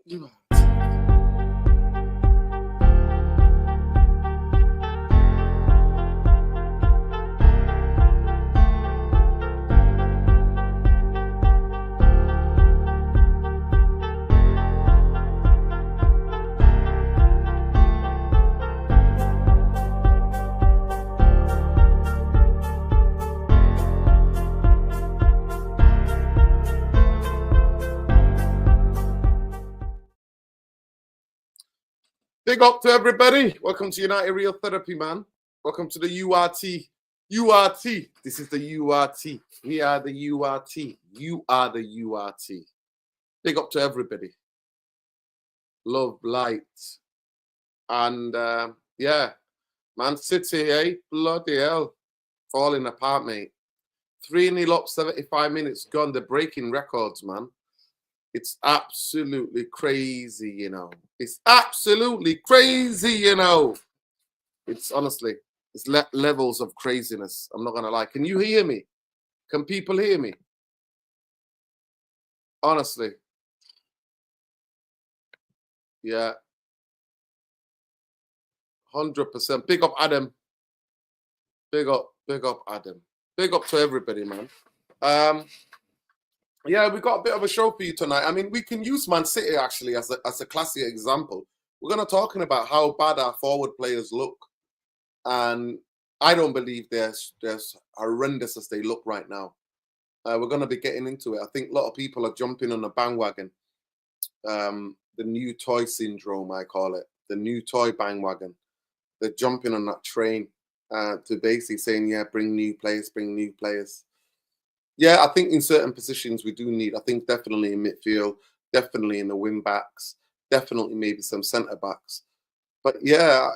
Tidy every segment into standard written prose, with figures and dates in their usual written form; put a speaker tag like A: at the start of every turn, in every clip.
A: You Big up to everybody. Welcome to United Real Therapy, man. Welcome to the URT. URT. This is the URT. We are the URT. You are the URT. Big up to everybody. Love, light. And yeah, Man City, eh? Bloody hell. Falling apart, mate. 3-0 up, 75 minutes gone. They're breaking records, man. It's absolutely crazy, you know. It's absolutely crazy, you know. It's honestly, it's levels of craziness. I'm not going to lie. Can you hear me? Can people hear me? Honestly. Yeah. 100%. Big up, Adam. Big up, Adam. Big up to everybody, man. Yeah, we got a bit of a show for you tonight. I mean, we can use Man City actually as a classic example. We're going to talking about how bad our forward players look, and I don't believe they're horrendous as they look right now. We're going to be getting into it. I think a lot of people are jumping on the bandwagon. The new toy syndrome, I call it, the new toy bandwagon. They're jumping on that train to basically saying, yeah, bring new players, bring new players. Yeah, I think in certain positions we do need. I think definitely in midfield, definitely in the wing backs, definitely maybe some centre backs. But yeah,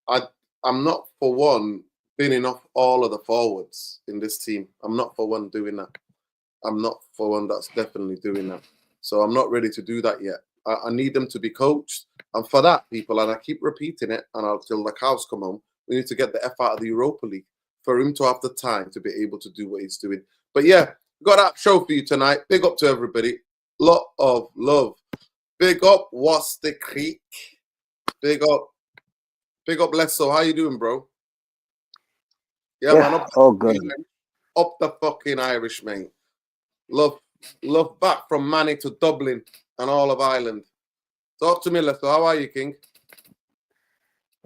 A: I'm not for one binning off all of the forwards in this team. I'm not for one doing that. I'm not for one that's definitely doing that. So I'm not ready to do that yet. I need them to be coached. And for that, people, and I keep repeating it, and until the cows come home, we need to get the F out of the Europa League for him to have the time to be able to do what he's doing. But yeah, got that show for you tonight. Big up to everybody. Lot of love. Big up, what's the creek? Big up, Lesso. How you doing, bro? Yeah, man.
B: All good.
A: Up the fucking Irish, mate. Love back from Manny to Dublin and all of Ireland. Talk to me, Lesso. How are you, King?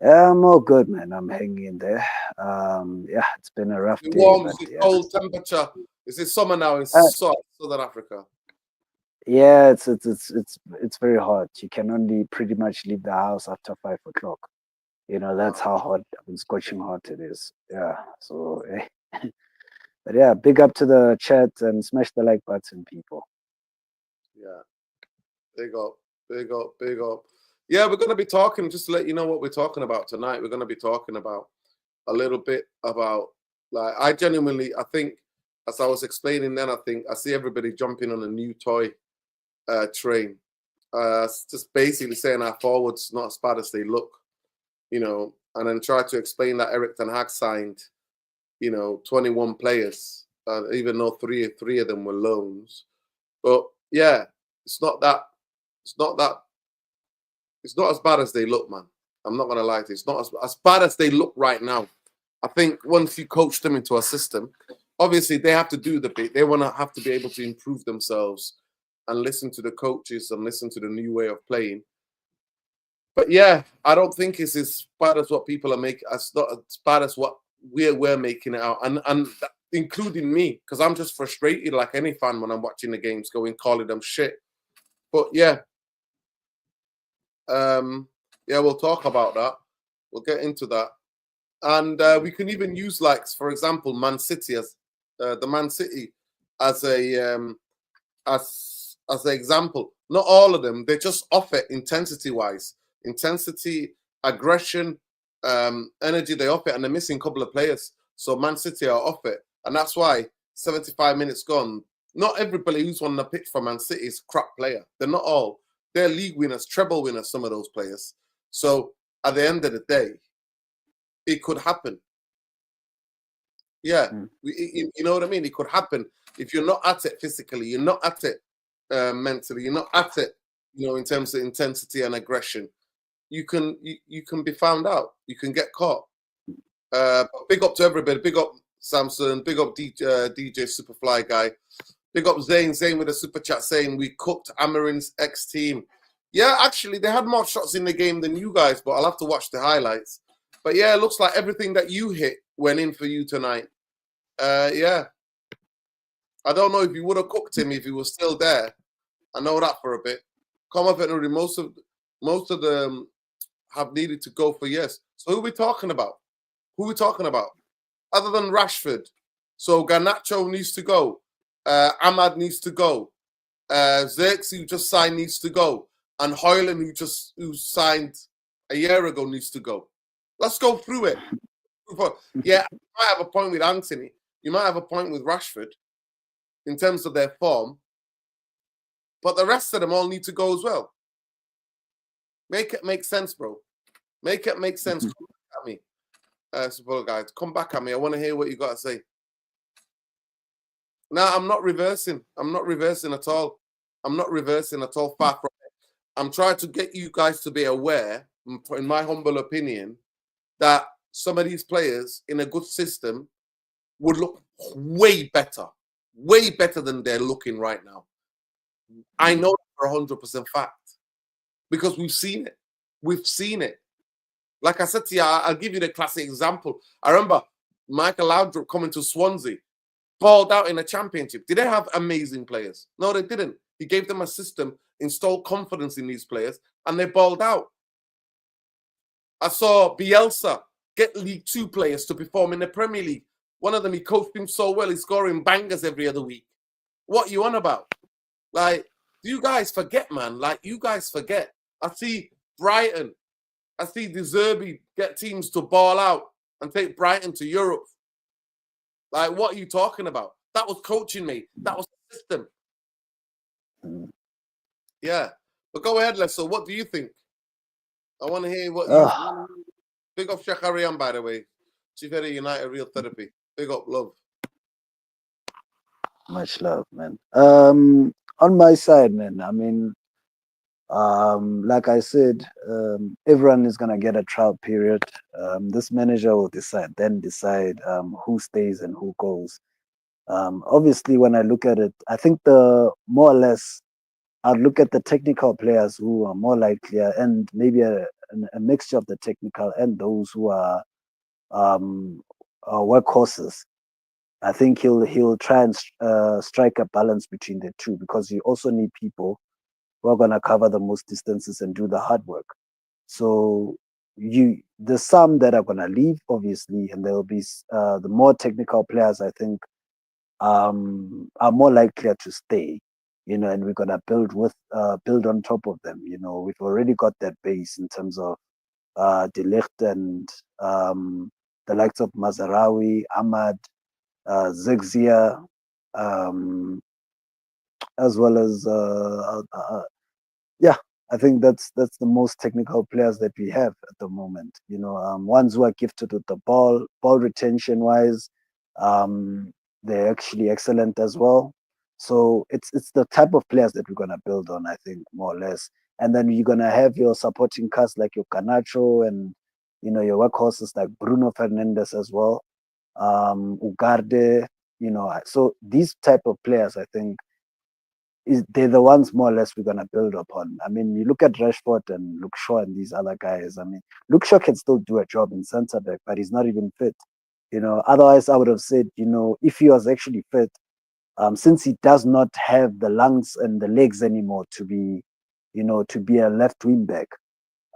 B: Yeah, I'm all good, man. I'm hanging in there. Yeah, it's been a rough day.
A: Warm, cold temperature. Is it summer now in Southern Africa?
B: Yeah, it's very hot. You can only pretty much leave the house after 5 o'clock. You know, that's how hot and scorching hot it is. Yeah. So, but yeah, big up to the chat and smash the like button, people.
A: Yeah. Big up. Yeah, we're going to be talking, just to let you know what we're talking about tonight. We're going to be talking about a little bit about, like, I think, as I was explaining then, I see everybody jumping on a new toy train. Just basically saying our forwards not as bad as they look, you know, and then try to explain that Erik ten Hag signed, 21 players, even though three of them were loans. But yeah, it's not as bad as they look, man. I'm not going to lie to you. It's not as bad as they look right now. I think once you coach them into a system, obviously they have to do the bit. They have to be able to improve themselves and listen to the coaches and listen to the new way of playing. But yeah, I don't think it's as bad as what people are making. It's not as bad as what we're making it out. And including me, because I'm just frustrated like any fan when I'm watching the games, calling them shit. But yeah. Yeah, we'll talk about that. We'll get into that, and we can even use, like, for example, Man City as the Man City as an example. Not all of them. They just offer intensity-wise, aggression, energy. They offer it, and they're missing a couple of players. So Man City are off it, and that's why 75 minutes gone. Not everybody who's on the pitch for Man City is a crap player. They're not all. They're league winners, treble winners, some of those players. So at the end of the day, it could happen. Yeah, you know what I mean? It could happen if you're not at it physically, you're not at it mentally, you're not at it in terms of intensity and aggression, you can be found out. You can get caught. Big up to everybody. Big up Samson. Big up DJ Superfly guy. Big up Zane. Zane with a super chat saying we cooked Amarin's ex-team. Yeah, actually, they had more shots in the game than you guys, but I'll have to watch the highlights. But yeah, it looks like everything that you hit went in for you tonight. Yeah. I don't know if you would have cooked him if he was still there. I know that for a bit. Come veterinary, most of them have needed to go for yes. So who are we talking about? Who are we talking about? Other than Rashford. So Garnacho needs to go. Ahmad needs to go. Xerxes, who just signed, needs to go. And Hoyland, who signed a year ago, needs to go. Let's go through it. Yeah, you might have a point with Anthony. You might have a point with Rashford in terms of their form. But the rest of them all need to go as well. Make it make sense, bro. Make it make sense. Come back at me. Support guys, come back at me. I want to hear what you got to say. No, I'm not reversing. I'm not reversing at all. I'm not reversing at all. Far from it. I'm trying to get you guys to be aware, in my humble opinion, that some of these players in a good system would look way better than they're looking right now. I know for 100% fact because we've seen it. We've seen it. Like I said to you, I'll give you the classic example. I remember Michael Laudrup coming to Swansea, balled out in a championship. Did they have amazing players? No, they didn't. He gave them a system, installed confidence in these players, and they balled out. I saw Bielsa get League Two players to perform in the Premier League. One of them, he coached him so well, he's scoring bangers every other week. What you on about? Like, you guys forget, man. Like, you guys forget. I see Brighton. I see De Zerbi get teams to ball out and take Brighton to Europe. Like, what are you talking about? That was coaching me. That was the system. Yeah. But go ahead, Lester. What do you think? I want to hear what you... Big up Shakarian, by the way. Chief Eddie United Real Therapy. Big up, love.
B: Much love, man. On my side, man, I mean, like I said, everyone is gonna get a trial period. This manager will decide who stays and who goes. Obviously, when I look at it, I think the more or less I'd look at the technical players who are more likely, and maybe a mixture of the technical and those who are workhorses. I think he'll try and strike a balance between the two because you also need people who are gonna cover the most distances and do the hard work. So there's some that are gonna leave, obviously, and there will be the more technical players. I think are more likely to stay. And we're gonna build on top of them. We've already got that base in terms of De Ligt and the likes of Mazarawi, Ahmad, Zexia, as well as I think that's the most technical players that we have at the moment. Ones who are gifted with the ball retention wise, they're actually excellent as well. So it's the type of players that we're gonna build on, I think, more or less. And then you're gonna have your supporting cast like your Canacho and your workhorses like Bruno Fernandes as well, Ugarde. So these type of players, I think, they're the ones more or less we're gonna build upon. I mean, you look at Rashford and Luke Shaw and these other guys. I mean, Luke Shaw can still do a job in centre back, but he's not even fit. Otherwise I would have said, if he was actually fit, since he does not have the lungs and the legs anymore to be a left wing back,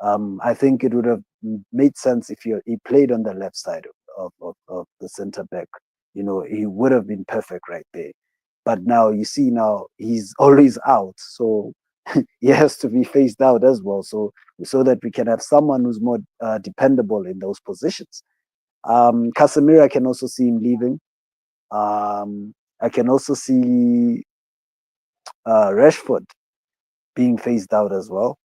B: I think it would have made sense if he played on the left side of the centre back. He would have been perfect right there. But now you see, he's always out, so he has to be phased out as well. So that we can have someone who's more dependable in those positions. Casemiro, I can also see him leaving. I can also see Rashford being phased out as well.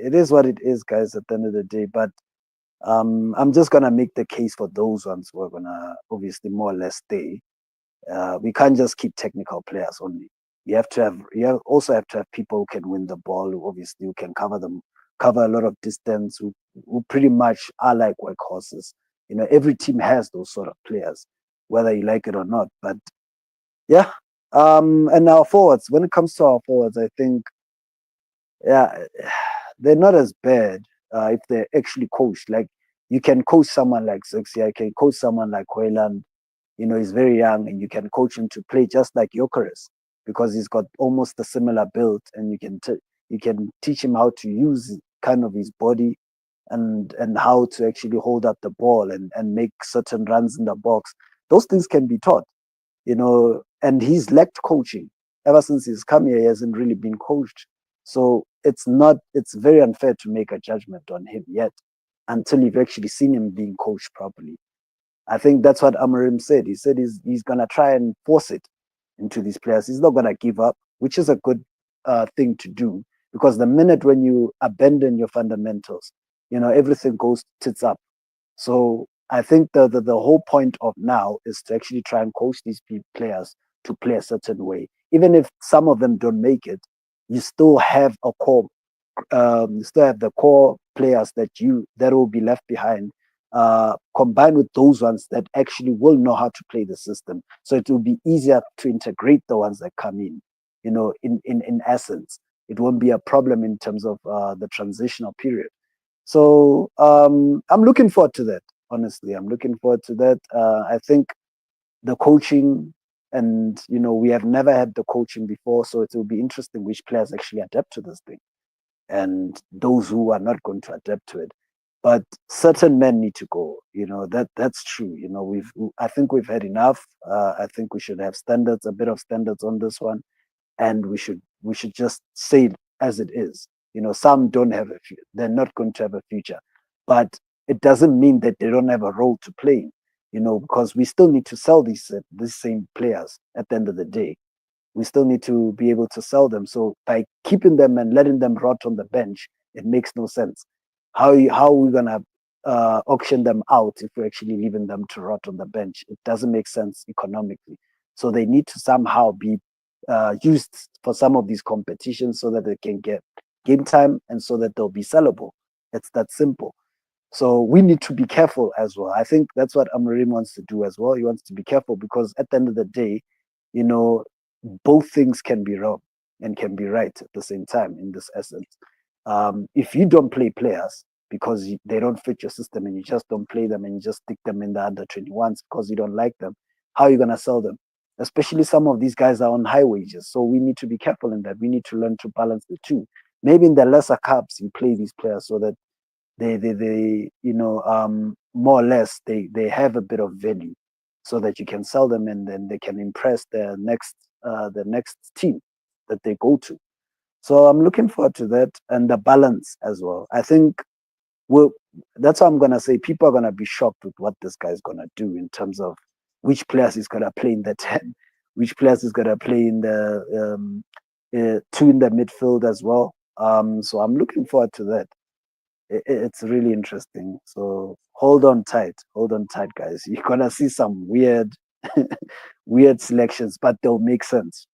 B: It is what it is, guys, at the end of the day. But I'm just gonna make the case for those ones who are gonna obviously more or less stay. We can't just keep technical players only. You also have to have people who can win the ball, who obviously who can cover a lot of distance, who pretty much are like workhorses. Every team has those sort of players, whether you like it or not. But yeah, and our forwards. When it comes to our forwards, I think yeah, they're not as bad if they're actually coached. Like you can coach someone like Zexia, you can coach someone like Hoyland. He's very young, and you can coach him to play just like Jokeres because he's got almost a similar build, and you can teach him how to use kind of his body and how to actually hold up the ball and make certain runs in the box. Those things can be taught, and he's lacked coaching. Ever since he's come here, he hasn't really been coached. So it's very unfair to make a judgment on him yet until you've actually seen him being coached properly. I think that's what Amarim said. He said he's gonna try and force it into these players. He's not gonna give up, which is a good thing to do because the minute when you abandon your fundamentals, everything goes tits up. So I think the whole point of now is to actually try and coach these players to play a certain way. Even if some of them don't make it, you still have a core. You still have the core players that will be left behind, combined with those ones that actually will know how to play the system. So it will be easier to integrate the ones that come in. In essence, it won't be a problem in terms of the transitional period. So I'm looking forward to that. Honestly, I'm looking forward to that. I think the coaching, and we have never had the coaching before, so it will be interesting which players actually adapt to this thing, and those who are not going to adapt to it. But certain men need to go. That's true. I think we've had enough. I think we should have standards, a bit of standards on this one, and we should just say it as it is. Some don't have a future. They're not going to have a future, but it doesn't mean that they don't have a role to play. Because we still need to sell these same players at the end of the day. We still need to be able to sell them. So by keeping them and letting them rot on the bench, it makes no sense. How are we gonna auction them out if we're actually leaving them to rot on the bench? It doesn't make sense economically. So they need to somehow be used for some of these competitions so that they can get game time and so that they'll be sellable. It's that simple. So we need to be careful as well. I think that's what Amarim wants to do as well. He wants to be careful because at the end of the day, you know, both things can be wrong and can be right at the same time in this essence. If you don't play players because they don't fit your system and you just don't play them and you just stick them in the under 21s because you don't like them, how are you going to sell them? Especially some of these guys are on high wages. So we need to be careful in that. We need to learn to balance the two. Maybe in the lesser cups, you play these players so that they more or less they have a bit of value so that you can sell them and then they can impress the next team that they go to. So I'm looking forward to that and the balance as well. I think that's what I'm gonna say. People are gonna be shocked with what this guy's gonna do in terms of which players he's gonna play in the 10, which players he's gonna play in the two in the midfield as well. So I'm looking forward to that. It's really interesting. So hold on tight, guys. You're gonna see some weird selections, but they'll make sense.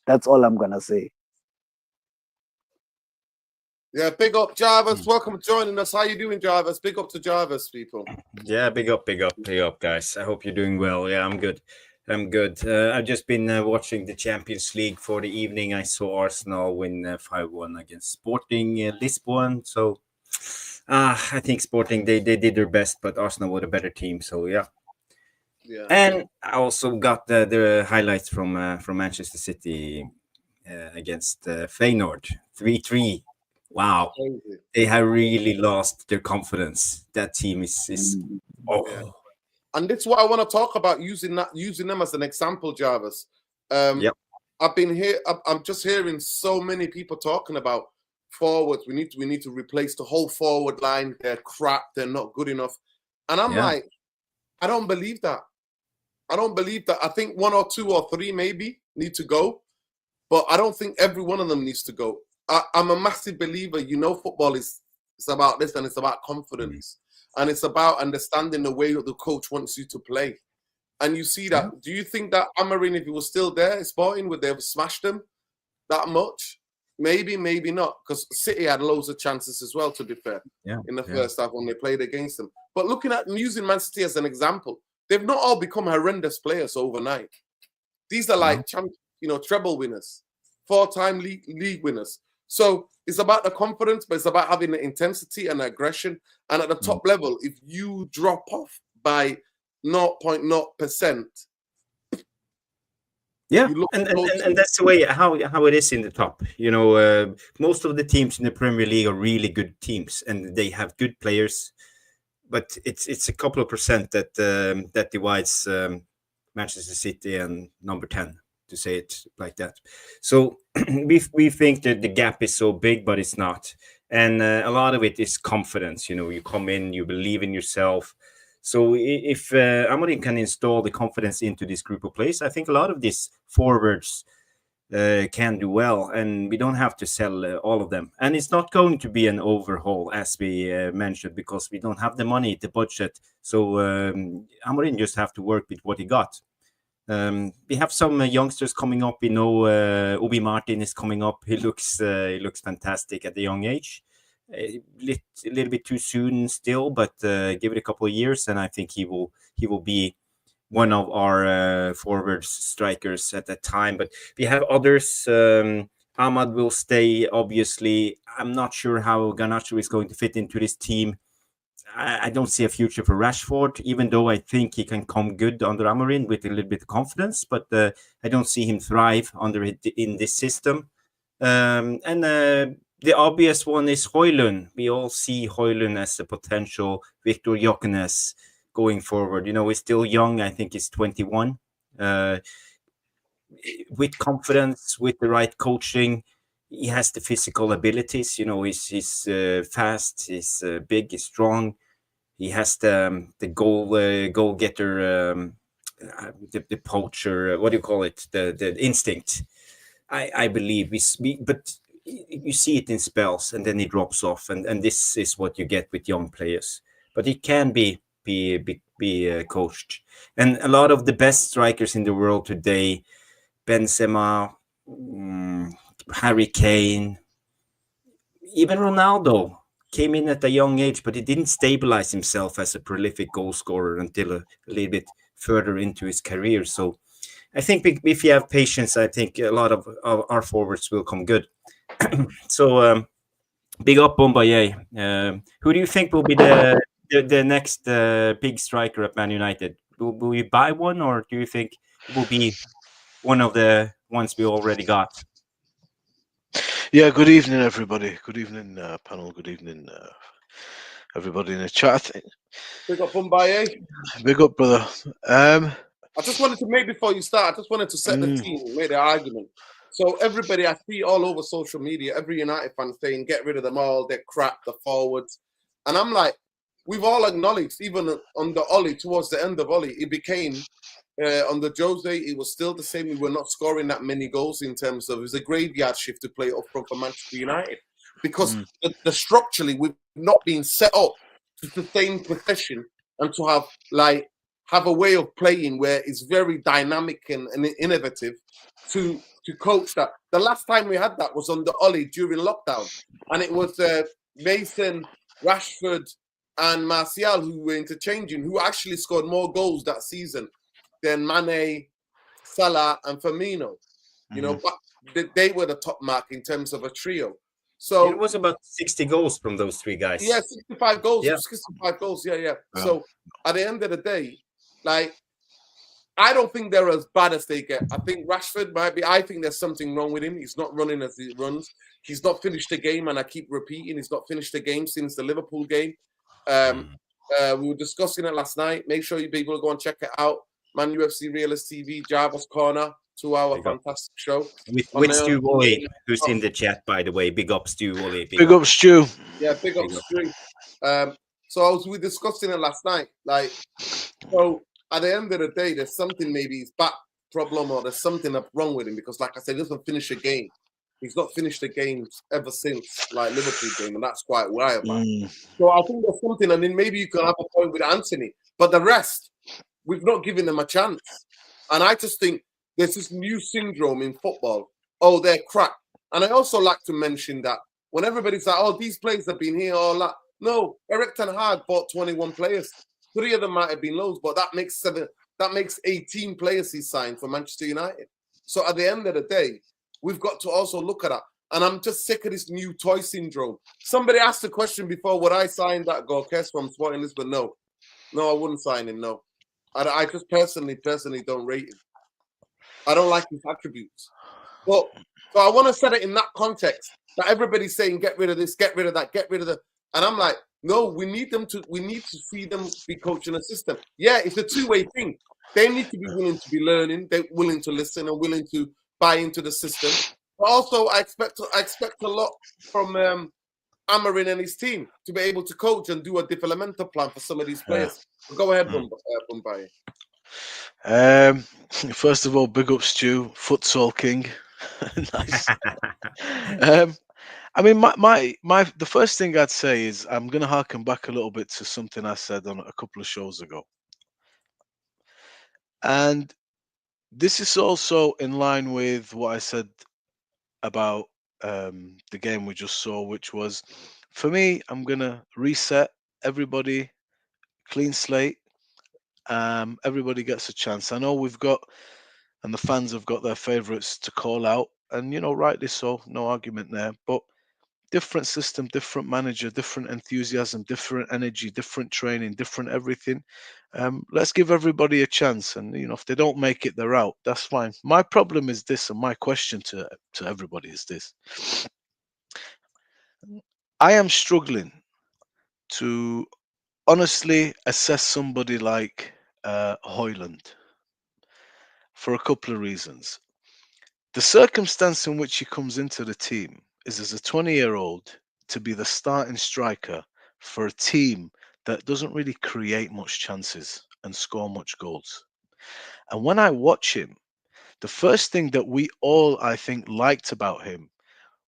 B: That's all I'm gonna say.
A: Yeah, big up Jarvis. Welcome to joining us. How you doing, Jarvis? Big up to Jarvis, people.
C: Yeah, big up, guys. I hope you're doing well. Yeah, I'm good. I've just been watching the Champions League for the evening. I saw Arsenal win 5-1 against Sporting Lisbon. So I think Sporting they did their best, but Arsenal were a better team. So yeah.
A: Yeah.
C: And I also got the highlights from Manchester City against Feyenoord 3-3. Wow.
A: Crazy.
C: They have really lost their confidence. That team is oh.
A: Yeah. And that's what I want to talk about, using them as an example, Jarvis.
C: Yep.
A: I've been here. I'm just hearing so many people talking about forwards. We need to replace the whole forward line. They're crap. They're not good enough. And I'm like, I don't believe that. I think one or two or three maybe need to go, but I don't think every one of them needs to go. I'm a massive believer. Football is about this, and it's about confidence, and it's about understanding the way that the coach wants you to play. And you see that. Do you think that Amarin, if he was still there, Sporting, would they have smashed him? that much. Maybe not, because City had loads of chances as well, to be fair, in the first half when they played against them. But looking at using Man City as an example, they've not all become horrendous players overnight. These are like treble winners, 4-time league winners. So it's about the confidence, but it's about having the intensity and the aggression. And at the top level, if you drop off by 0.0%,
C: and that's the way how it is in the top. Most of the teams in the Premier League are really good teams, and they have good players. But it's a couple of percent that divides Manchester City and number 10, to say it like that. So we think that the gap is so big, but it's not. And a lot of it is confidence. You come in, you believe in yourself. So if Amorim can install the confidence into this group of players, I think a lot of these forwards can do well, and we don't have to sell all of them. And it's not going to be an overhaul, as we mentioned, because we don't have the money, the budget. So Amorim just have to work with what he got. We have some youngsters coming up. Obi Martin is coming up. He looks fantastic at a young age. A little bit too soon still, but give it a couple of years, and I think he will be one of our forward strikers at that time. But we have others. Ahmad will stay, obviously. I'm not sure how Garnacho is going to fit into this team. I don't see a future for Rashford, even though I think he can come good under Amorim with a little bit of confidence, but I don't see him thrive in this system. The obvious one is Højlund. We all see Højlund as a potential Victor Gyökeres going forward. He's still young. I think he's 21. With confidence, with the right coaching, he has the physical abilities. He's fast, he's big, he's strong. He has the goal getter, the poacher. What do you call it? The instinct. I believe but you see it in spells, and then he drops off, and this is what you get with young players. But it can be coached, and a lot of the best strikers in the world today, Benzema, Harry Kane, even Ronaldo, came in at a young age, but he didn't stabilize himself as a prolific goal scorer until a little bit further into his career. So I think if you have patience, I think a lot of our forwards will come good. So big up Bombaye. Who do you think will be the next big striker at Man United? Will we buy one, or do you think it will be one of the ones we already got?
D: Yeah, good evening, everybody. Good evening, panel. Good evening, everybody in the chat.
A: Big up Bombaye.
D: Big up, brother.
A: I just wanted to before you start, I just wanted to set the team, make the argument. So everybody, I see all over social media, every United fan saying, get rid of them all, they're crap, the forwards. And I'm like, we've all acknowledged, even on the Oli, towards the end of Oli, it became, on the Jose, it was still the same. We were not scoring that many goals in terms of, it was a graveyard shift to play up front for Manchester United. Because the structurally, we've not been set up to sustain possession and to have a way of playing where it's very dynamic and innovative to coach that. The last time we had that was on the Oli during lockdown, and it was Mason, Rashford, and Martial who were interchanging, who actually scored more goals that season than Mane, Salah, and Firmino. But they were the top mark in terms of a trio. So
C: it was about 60 goals from those three guys.
A: Yeah, 65 goals. Yeah. 65 goals. Yeah. So at the end of the day, I don't think they're as bad as they get. I think Rashford might be. I think there's something wrong with him. He's not running as he runs. He's not finished the game, and I keep repeating, he's not finished the game since the Liverpool game. We were discussing it last night. Make sure you people go and check it out. Man UFC Realist TV, Jarvis Corner, 2-hour fantastic show.
C: With Stu Woolley, who's in the chat, by the way. Big up, Stu Woolley.
D: Big up, Stu.
A: Yeah, big up, Stu. So we were discussing it last night. So at the end of the day, there's something, maybe his back problem, or there's something wrong with him, because, like I said, he doesn't finish a game. He's not finished the games ever since Liverpool game, and that's quite wild. So I think there's something, and then maybe you can have a point with Anthony, but the rest, we've not given them a chance. And I just think there's this new syndrome in football. Oh, they're crap. And I also like to mention that when everybody's like, oh, these players have been here all that. No, Eric Ten Hag bought 21 players. 3 of them might have been loans, but that makes 18 players he signed for Manchester United. So at the end of the day, we've got to also look at that. And I'm just sick of this new toy syndrome. Somebody asked the question before, would I sign that Gorkes from Sporting Lisbon? No. No, I wouldn't sign him, no. I just personally don't rate him. I don't like his attributes. But so I want to set it in that context that everybody's saying, get rid of this, get rid of that, get rid of that. And I'm like, no, we need to see them be coaching a system. Yeah, it's a two-way thing. They need to be willing to be learning, they're willing to listen and willing to buy into the system. But also I expect a lot from Amarin and his team to be able to coach and do a developmental plan for some of these players. But go ahead, Bombay.
D: First of all, big up Stu, futsal king. Nice. I mean, the first thing I'd say is I'm going to harken back a little bit to something I said on a couple of shows ago, and this is also in line with what I said about the game we just saw, which was, for me, I'm going to reset everybody, clean slate. Everybody gets a chance. I know we've got, and the fans have got their favourites to call out, and rightly so, no argument there. But different system, different manager, different enthusiasm, different energy, different training, different everything. Let's give everybody a chance, and if they don't make it, they're out. That's fine. My problem is this, and my question to everybody is this: I am struggling to honestly assess somebody like Hoyland for a couple of reasons. The circumstance in which he comes into the team is as a 20-year-old to be the starting striker for a team that doesn't really create much chances and score much goals. And when I watch him, the first thing that we all, I think, liked about him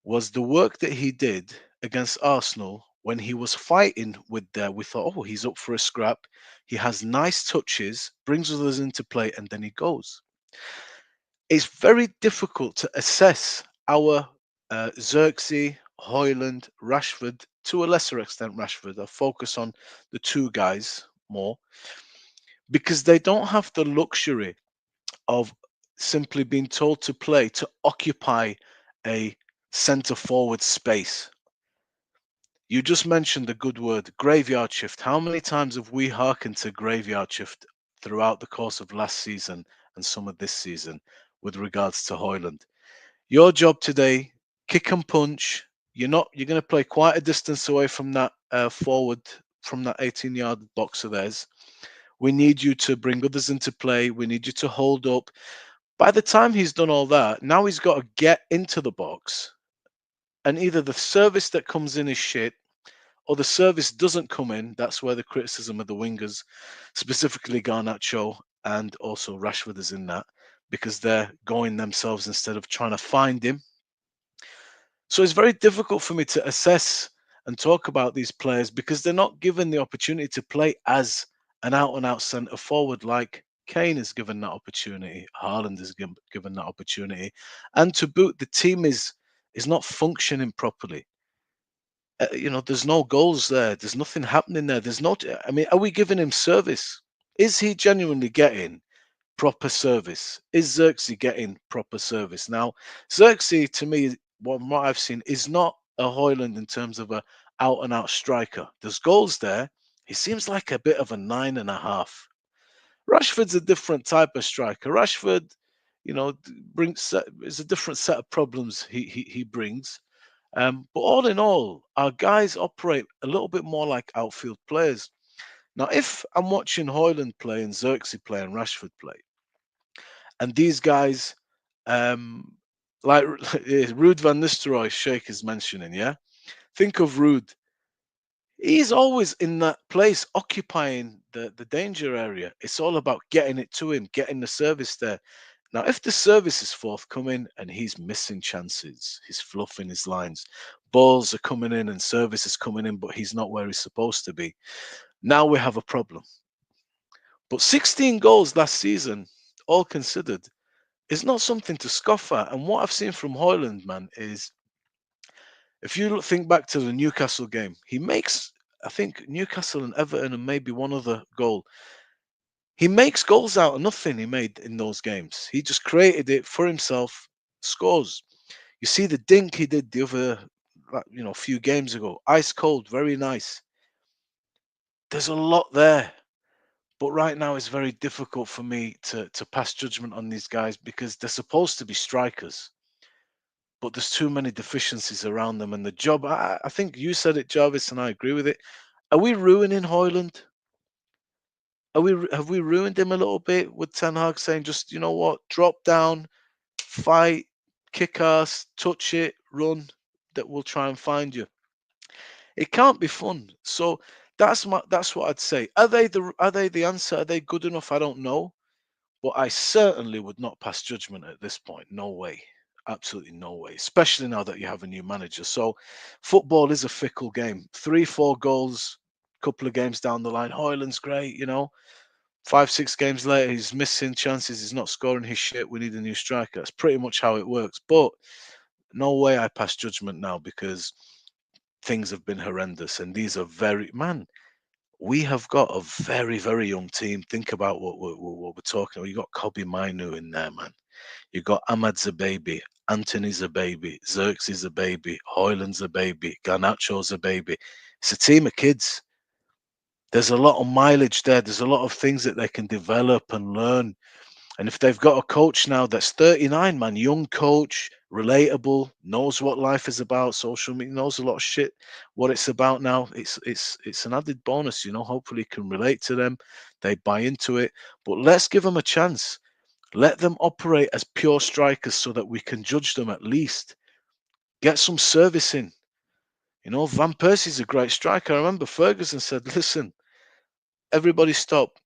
D: was the work that he did against Arsenal when he was fighting with there. We thought, oh, he's up for a scrap. He has nice touches, brings others into play, and then he goes. It's very difficult to assess our Xerxes, Hoyland, Rashford, to a lesser extent Rashford. I'll focus on the two guys more because they don't have the luxury of simply being told to play, to occupy a centre forward space. You just mentioned the good word, graveyard shift. How many times have we hearkened to graveyard shift throughout the course of last season and some of this season with regards to Hoyland? Your job today, kick and punch. You're going to play quite a distance away from that forward, from that 18-yard box of theirs. We need you to bring others into play. We need you to hold up. By the time he's done all that, now he's got to get into the box. And either the service that comes in is shit, or the service doesn't come in. That's where the criticism of the wingers, specifically Garnacho and also Rashford, is in that, because they're going themselves instead of trying to find him. So it's very difficult for me to assess and talk about these players because they're not given the opportunity to play as an out-and-out centre forward like Kane is given that opportunity, Haaland is given that opportunity, and to boot, the team is not functioning properly. There's no goals there. There's nothing happening there. I mean, are we giving him service? Is he genuinely getting proper service? Is Xerxes getting proper service? Now, Xerxes, to me, what I've seen, is not a Hoyland in terms of a out-and-out striker. There's goals there. He seems like a bit of a 9.5. Rashford's a different type of striker. Rashford, is a different set of problems he brings. But all in all, our guys operate a little bit more like outfield players. Now, if I'm watching Hoyland play and Xerxes play and Rashford play, and these guys, like Ruud van Nistelrooy, Sheikh is mentioning, yeah? Think of Ruud. He's always in that place, occupying the danger area. It's all about getting it to him, getting the service there. Now, if the service is forthcoming and he's missing chances, he's fluffing his lines, balls are coming in and service is coming in, but he's not where he's supposed to be, now we have a problem. But 16 goals last season, all considered, is not something to scoff at. And what I've seen from Hoyland, man, is If you think back to the Newcastle game, he makes, I think, Newcastle and Everton and maybe one other goal. He makes goals out of nothing. He made in those games. He just created it for himself, scores. You see the dink he did the other, few games ago. Ice cold, very nice. There's a lot there. But right now it's very difficult for me to pass judgment on these guys because they're supposed to be strikers. But there's too many deficiencies around them. And the job, I think you said it, Jarvis, and I agree with it. Are we ruining Hoyland? Have we ruined him a little bit with Ten Hag saying, just, you know what, drop down, fight, kick ass, touch it, run, that we'll try and find you? It can't be fun. So that's what I'd say. Are they the answer? Are they good enough? I don't know. But I certainly would not pass judgment at this point. No way. Absolutely no way. Especially now that you have a new manager. So football is a fickle game. 3-4 goals, couple of games down the line. Hoyland's great, 5-6 games later, he's missing chances. He's not scoring his shit. We need a new striker. That's pretty much how it works. But no way I pass judgment now because things have been horrendous. And these are we have got a very, very young team. Think about what we're talking about. You got Kobe Mainu in there, man. You got Ahmad's a baby. Anthony's a baby. Xerxes a baby. Hoyland's a baby. Garnacho's a baby. It's a team of kids. There's a lot of mileage there. There's a lot of things that they can develop and learn. And if they've got a coach now that's 39, man, young coach, relatable, knows what life is about, social media, knows a lot of shit, what it's about now, it's an added bonus, hopefully you can relate to them, they buy into it. But let's give them a chance. Let them operate as pure strikers so that we can judge them at least. Get some service in. Van Persie's a great striker. I remember Ferguson said, listen, everybody stop.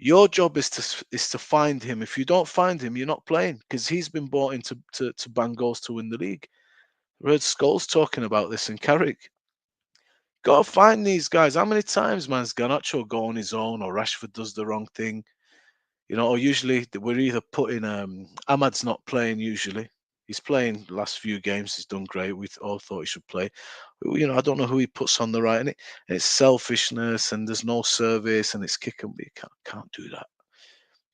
D: Your job is to find him. If you don't find him, you're not playing because he's been bought in to bang goals to win the league. I heard Scholes talking about this in Carrick. Got to find these guys. How many times, man, has Garnacho go on his own or Rashford does the wrong thing? Or usually we're either putting Ahmad's not playing usually. He's playing the last few games. He's done great. We all thought he should play. I don't know who he puts on the right. And it's selfishness and there's no service and it's kick and you can't do that.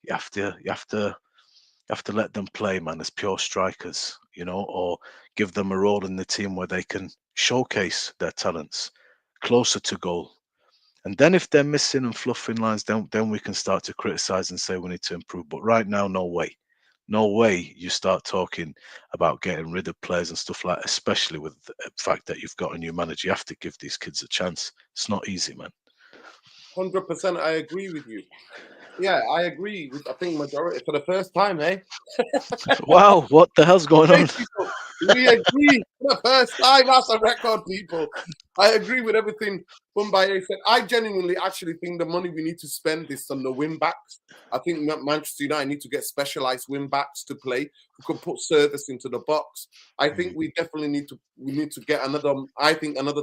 D: You have to let them play, man, as pure strikers, or give them a role in the team where they can showcase their talents closer to goal. And then if they're missing and fluffing lines, then we can start to criticize and say we need to improve. But right now, no way. No way you start talking about getting rid of players and stuff like that, especially with the fact that you've got a new manager. You have to give these kids a chance. It's not easy, man.
A: 100%, I agree with you. Yeah, I agree with, I think, majority for the first time, eh?
D: Wow, what the hell's going on?
A: We agree for the first time. That's a record, people. I agree with everything Bumbaye said. I genuinely actually think the money we need to spend is on the win backs. I think Manchester United need to get specialized win backs to play who can put service into the box. I think we definitely need to get another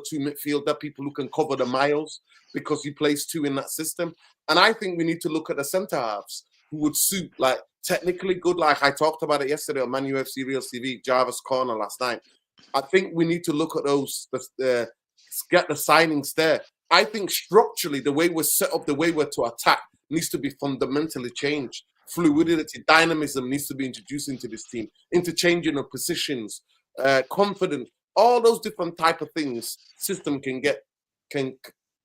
A: two midfielder, people who can cover the miles because he plays two in that system. And I think we need to look at the centre halves who would suit, like, technically good, like I talked about it yesterday on Man UFC Real TV, Jarvis Corner last night. I think we need to look at those, get the signings there. I think structurally, the way we're set up, the way we're to attack needs to be fundamentally changed. Fluidity, dynamism needs to be introduced into this team. Interchanging of positions, confidence, all those different type of things. System can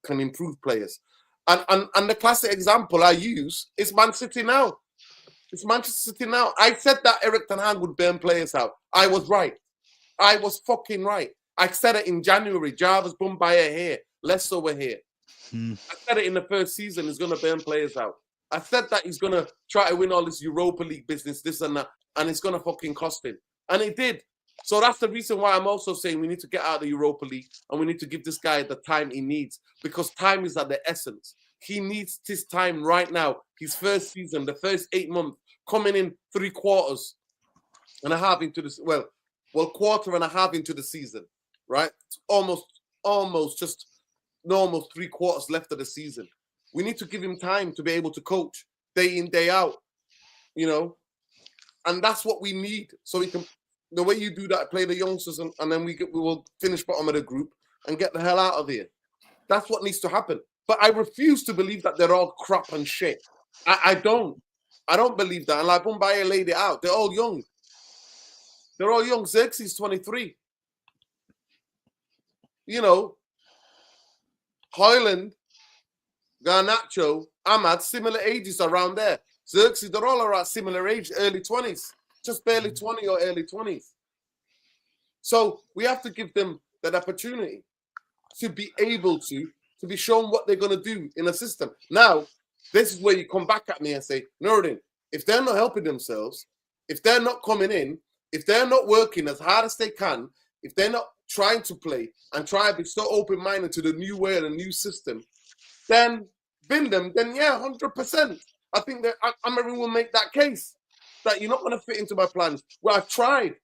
A: improve players. And the classic example I use is Man City now. It's Manchester City now. I said that Eric Ten Hag would burn players out. I was right. I was fucking right. I said it in January. Jarvis Bumbaye here. Less over here. I said it in the first season. He's going to burn players out. I said that he's going to try to win all this Europa League business, this and that, and it's going to fucking cost him. And he did. So that's the reason why I'm also saying we need to get out of the Europa League and we need to give this guy the time he needs because time is at the essence. He needs his time right now. His first season, the first 8 months, coming in 3 quarters and a half into this, quarter and a half into the season, right? Almost just normal 3 quarters left of the season. We need to give him time to be able to coach day in, day out, and that's what we need so he can the way you do that, play the youngsters, and then we will finish bottom of the group and get the hell out of here. That's what needs to happen. But I refuse to believe that they're all crap and shit. I don't. I don't believe that. And like Mumbai laid it out, they're all young. They're all young. Xerxes 23. You know, Hoyland, Garnacho, Ahmad, similar ages around there. Xerxes, they're all around similar age, early 20s, just barely 20 or early 20s. So we have to give them that opportunity to be able to be shown what they're going to do in a system. Now, this is where you come back at me and say, Nuruddin, if they're not helping themselves, if they're not coming in, if they're not working as hard as they can, if they're not trying to play and try to be so open-minded to the new way and the new system, then bin them, then yeah, 100%. I think that Amarin will make that case that you're not going to fit into my plans. Well, I've tried.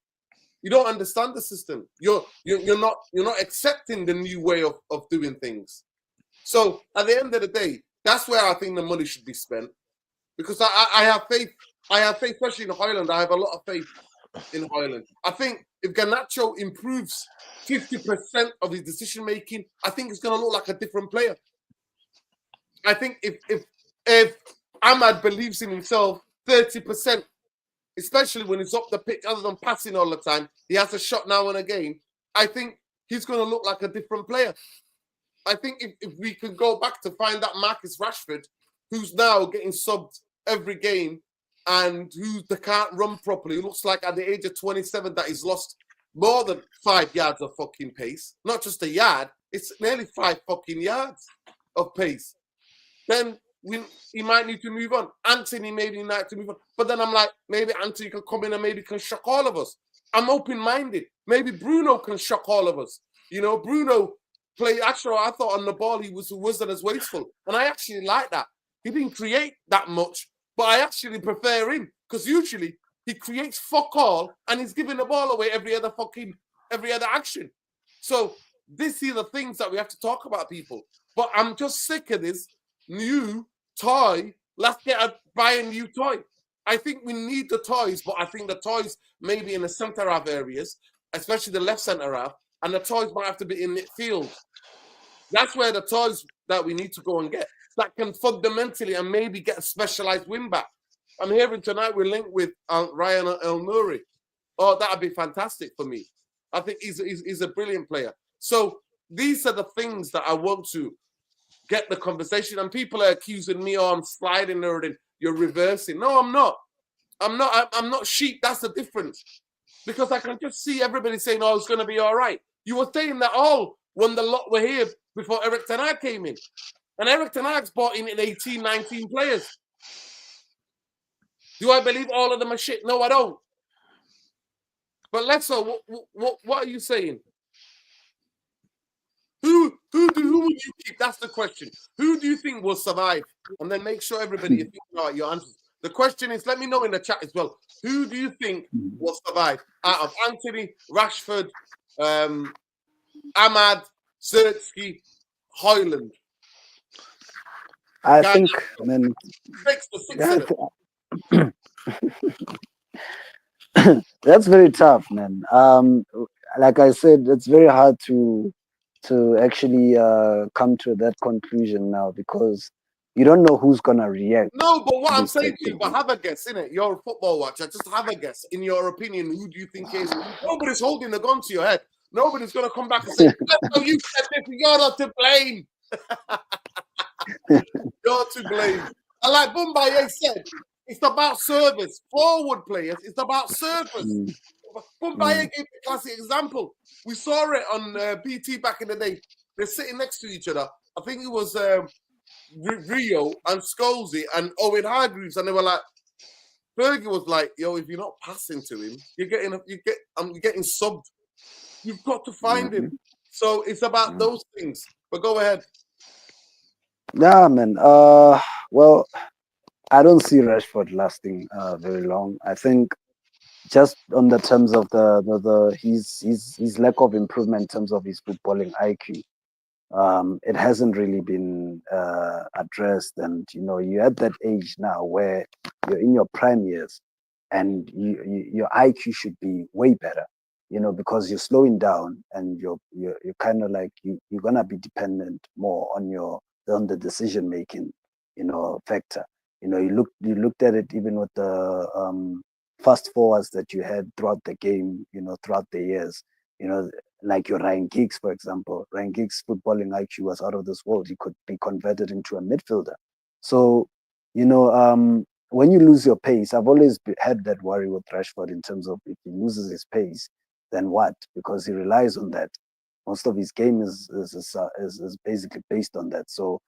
A: You don't understand the system. You're not accepting the new way of doing things. So at the end of the day, that's where I think the money should be spent. Because I have faith. I have faith, especially in Highland. I have a lot of faith in Highland. I think if Garnacho improves 50% of his decision making, I think it's going to look like a different player. I think if Ahmad believes in himself 30%, especially when he's up the pitch, other than passing all the time, he has a shot now and again. I think he's going to look like a different player. I think if we can go back to find that Marcus Rashford, who's now getting subbed every game and who can't run properly, looks like at the age of 27 that he's lost more than 5 yards of fucking pace. Not just a yard, it's nearly 5 fucking yards of pace. Then he might need to move on. Anthony maybe need to move on. But then I'm like, maybe Anthony can come in and maybe can shock all of us. I'm open-minded. Maybe Bruno can shock all of us. You know, Bruno played, actually, I thought on the ball he wasn't as wasteful. And I actually like that. He didn't create that much, but I actually prefer him. Because usually he creates fuck all and he's giving the ball away every other action. So these are the things that we have to talk about, people. But I'm just sick of this new toy. Let's buy a new toy. I think we need the toys, but I think the toys maybe in the centre half areas, especially the left centre half, and the toys might have to be in midfield. That's where the toys that we need to go and get that can fundamentally and maybe get a specialised win back. I'm hearing tonight we're linked with Ryan El Nouri. Oh, that'd be fantastic for me. I think he's a brilliant player. So these are the things that I want to get the conversation. And people are accusing me, I'm sliding there and you're reversing. No, I'm not. I'm not sheep. That's the difference. Because I can just see everybody saying, oh, it's going to be all right. You were saying that all when the lot were here before Eric Ten Hag came in. And Eric Ten Hag's brought in 18, 19 players. Do I believe all of them are shit? No, I don't. But let's know, what are you saying? Who would you keep? That's the question. Who do you think will survive? And then make sure everybody, if you know your answers. The question is, let me know in the chat as well. Who do you think will survive out of Anthony, Rashford, Ahmad, Zertsky, Hoyland?
B: I think, man. That's very tough, man. Like I said, it's very hard to actually come to that conclusion now because you don't know who's gonna react.
A: No, but what I'm saying to you, but have a guess, innit? You're a football watcher. Just have a guess. In your opinion, who do you think is? Nobody's holding the gun to your head. Nobody's gonna come back and say, "Oh, you said this. You're not to blame. You're to blame." And like Mumbai said, it's about service. Forward players, it's about service. Mumbai gave the classic example. We saw it on BT back in the day. They're sitting next to each other. I think it was Rio and Scholesy and Owen Hargreaves, and they were like, Fergie was like, "Yo, if you're not passing to him, you're getting subbed. You've got to find him." So it's about those things. But go ahead.
B: Yeah, man. Well, I don't see Rashford lasting very long. I think just on the terms of his lack of improvement in terms of his footballing IQ, it hasn't really been addressed. And you're at that age now where you're in your prime years. and your IQ should be way better, because you're slowing down and you're kind of like you're gonna be dependent more on the decision making, factor. You looked at it even with the fast forwards that you had throughout the game, throughout the years, like your Ryan Giggs, for example. Ryan Giggs' footballing IQ was out of this world. He could be converted into a midfielder. So, when you lose your pace, I've always had that worry with Rashford in terms of if he loses his pace, then what? Because he relies on that. Most of his game is basically based on that. So,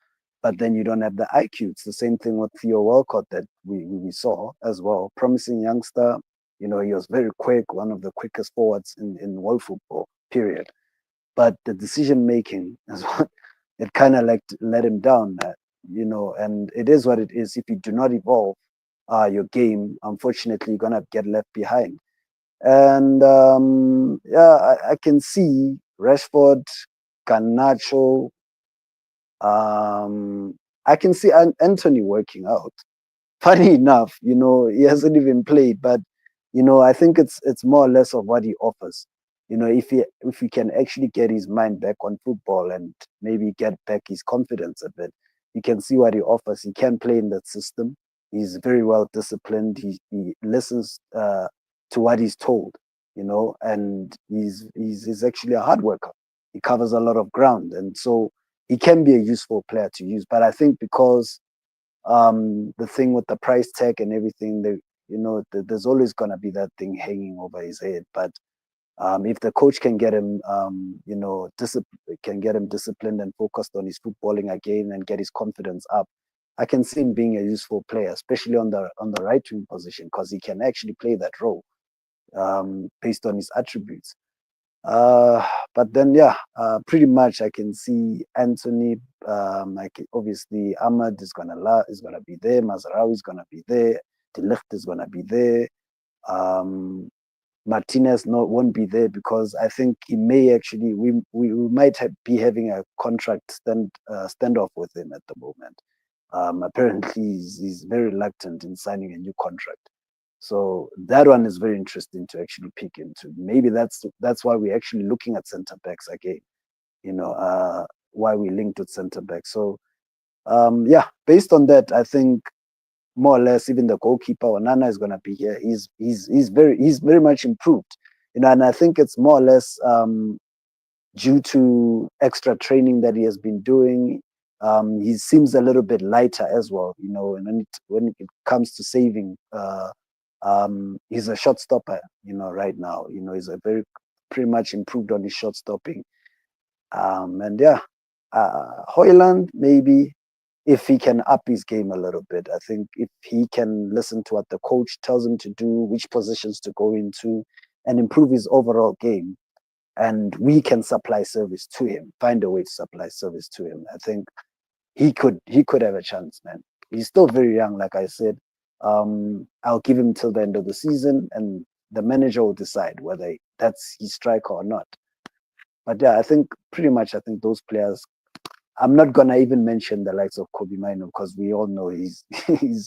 B: but then you don't have the IQ. It's the same thing with Theo Walcott that we saw as well. Promising youngster. He was very quick, one of the quickest forwards in world football, period. But the decision making is what it kind of like let him down, and it is what it is. If you do not evolve your game, unfortunately, you're gonna get left behind. And I can see Rashford, Garnacho. I can see Anthony working out. Funny enough, he hasn't even played, but I think it's more or less of what he offers. If he can actually get his mind back on football and maybe get back his confidence a bit, you can see what he offers. He can play in that system. He's very well disciplined. He listens to what he's told, and he's actually a hard worker. He covers a lot of ground, and so he can be a useful player to use. But I think because the thing with the price tag and everything, there's always going to be that thing hanging over his head. But if the coach can get him, can get him disciplined and focused on his footballing again and get his confidence up, I can see him being a useful player, especially on the right wing position, because he can actually play that role based on his attributes. But then, pretty much I can see Anthony. Obviously Ahmad is gonna be there. Mazraoui is gonna be there. De Ligt is gonna be there. Martinez won't be there because I think he may actually we might be having a contract standoff with him at the moment. Apparently he's very reluctant in signing a new contract. So that one is very interesting to actually pick into. Maybe that's why we're actually looking at centre backs again. Why we linked with centre backs. So based on that, I think more or less even the goalkeeper Onana is gonna be here. He's very much improved. And I think it's more or less due to extra training that he has been doing. He seems a little bit lighter as well, and when it comes to saving, he's a shot stopper, right now. He's pretty much improved on his shot stopping. Højlund, maybe, if he can up his game a little bit. I think if he can listen to what the coach tells him to do, which positions to go into, and improve his overall game, and we can supply service to him, find a way to supply service to him, I think he could have a chance, man. He's still very young, like I said. I'll give him till the end of the season, and the manager will decide whether that's his striker or not. But I think pretty much, those players. I'm not gonna even mention the likes of Kobe Mino because we all know he's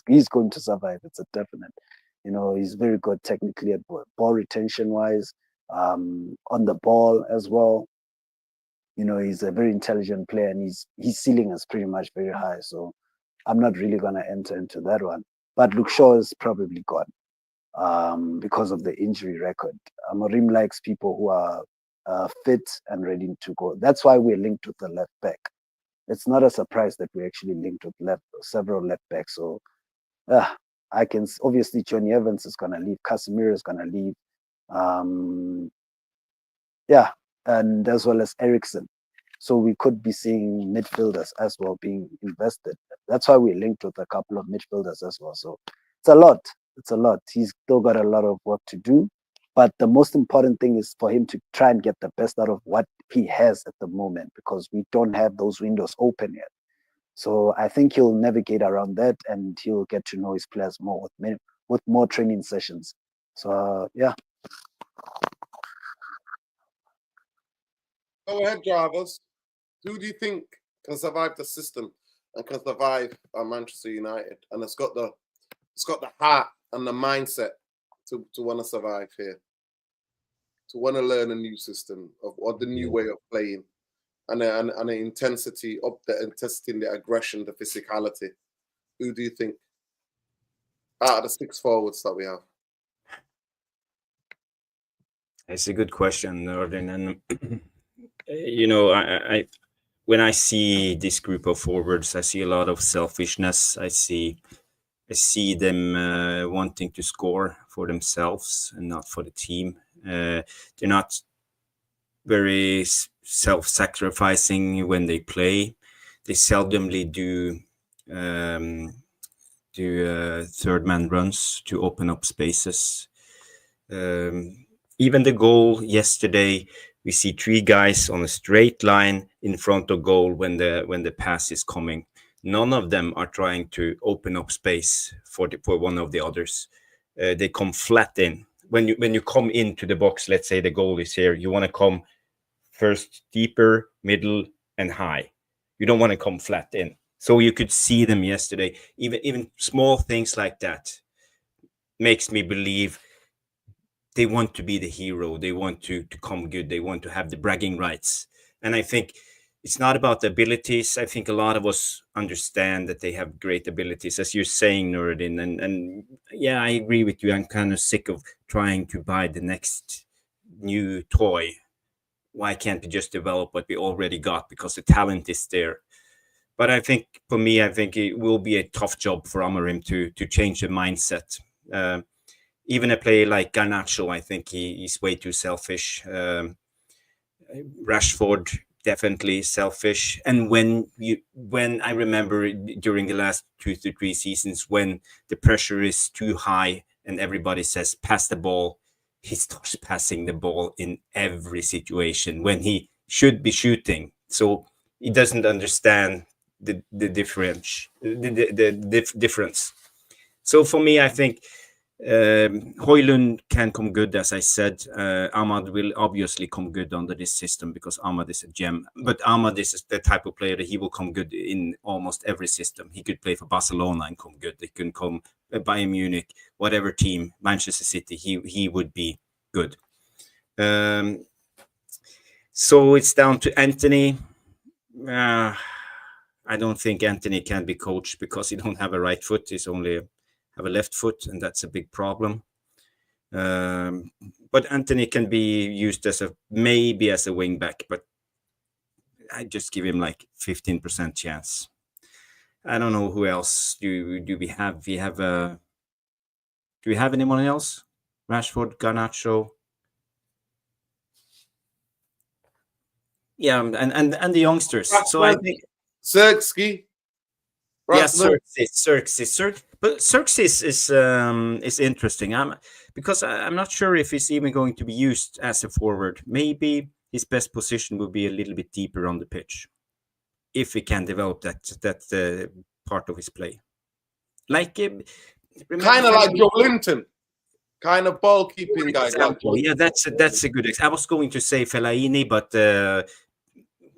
B: he's going to survive. It's a definite. He's very good technically at ball retention wise, on the ball as well. He's a very intelligent player, and his ceiling is pretty much very high. So I'm not really gonna enter into that one. But Luke Shaw is probably gone because of the injury record. Amorim likes people who are fit and ready to go. That's why we're linked with the left back. It's not a surprise that we actually linked with several left backs. So I can obviously Johnny Evans is gonna leave, Casemiro is gonna leave, and as well as Ericsson. So we could be seeing midfielders as well being invested. That's why we linked with a couple of midfielders as well. So it's a lot. He's still got a lot of work to do. But the most important thing is for him to try and get the best out of what he has at the moment, because we don't have those windows open yet. So I think he'll navigate around that, and he'll get to know his players more with more training sessions. So
A: Go ahead, drivers. Who do you think can survive the system and can survive Manchester United? And it's got the heart and the mindset to want to survive here, to want to learn a new system or the new way of playing, and an intensity up there and testing the aggression, the physicality. Who do you think out of the 6 forwards that we have?
C: It's a good question, Nordin. And you know, I when I see this group of forwards, I see a lot of selfishness. I see them wanting to score for themselves and not for the team. They're not very self-sacrificing when they play. They seldomly do third man runs to open up spaces. Even the goal yesterday, we see 3 guys on a straight line in front of goal when the pass is coming. None of them are trying to open up space for one of the others. They come flat in. When you come into the box, let's say the goal is here, you want to come first deeper, middle, and high. You don't want to come flat in. So you could see them yesterday. Even small things like that makes me believe they want to be the hero. They want to come good. They want to have the bragging rights. And I think it's not about the abilities. I think a lot of us understand that they have great abilities, as you're saying, Nuruddin. And yeah, I agree with you. I'm kind of sick of trying to buy the next new toy. Why can't we just develop what we already got? Because the talent is there. But I think, for me, I think it will be a tough job for Amorim to change the mindset. Even a player like Garnacho, I think he's way too selfish. Rashford, definitely selfish. And when I remember during the last 2 to 3 seasons, when the pressure is too high and everybody says pass the ball, he starts passing the ball in every situation when he should be shooting. So he doesn't understand the difference. So for me, I think Højlund can come good, as I said. Ahmad will obviously come good under this system because Ahmad is a gem. But Ahmad is the type of player that he will come good in almost every system. He could play for Barcelona and come good. He can come Bayern Munich, whatever team, Manchester City, he would be good. So it's down to Anthony. I don't think Anthony can be coached because he don't have a right foot. He's only have a left foot, and that's a big problem. But Anthony can be used maybe as a wing back, but I just give him like 15% chance. I don't know who else do we have. Do we have anyone else? Rashford, Garnacho. Yeah, and the youngsters. So I think
A: Xerxes.
C: Yeah, Xerxes. But Xerxes is interesting. Because I'm not sure if he's even going to be used as a forward. Maybe his best position will be a little bit deeper on the pitch, if he can develop that part of his play. Like
A: kind of like Joe Linton, kind of ball keeping guy.
C: Yeah, that's a good example. I was going to say Fellaini, but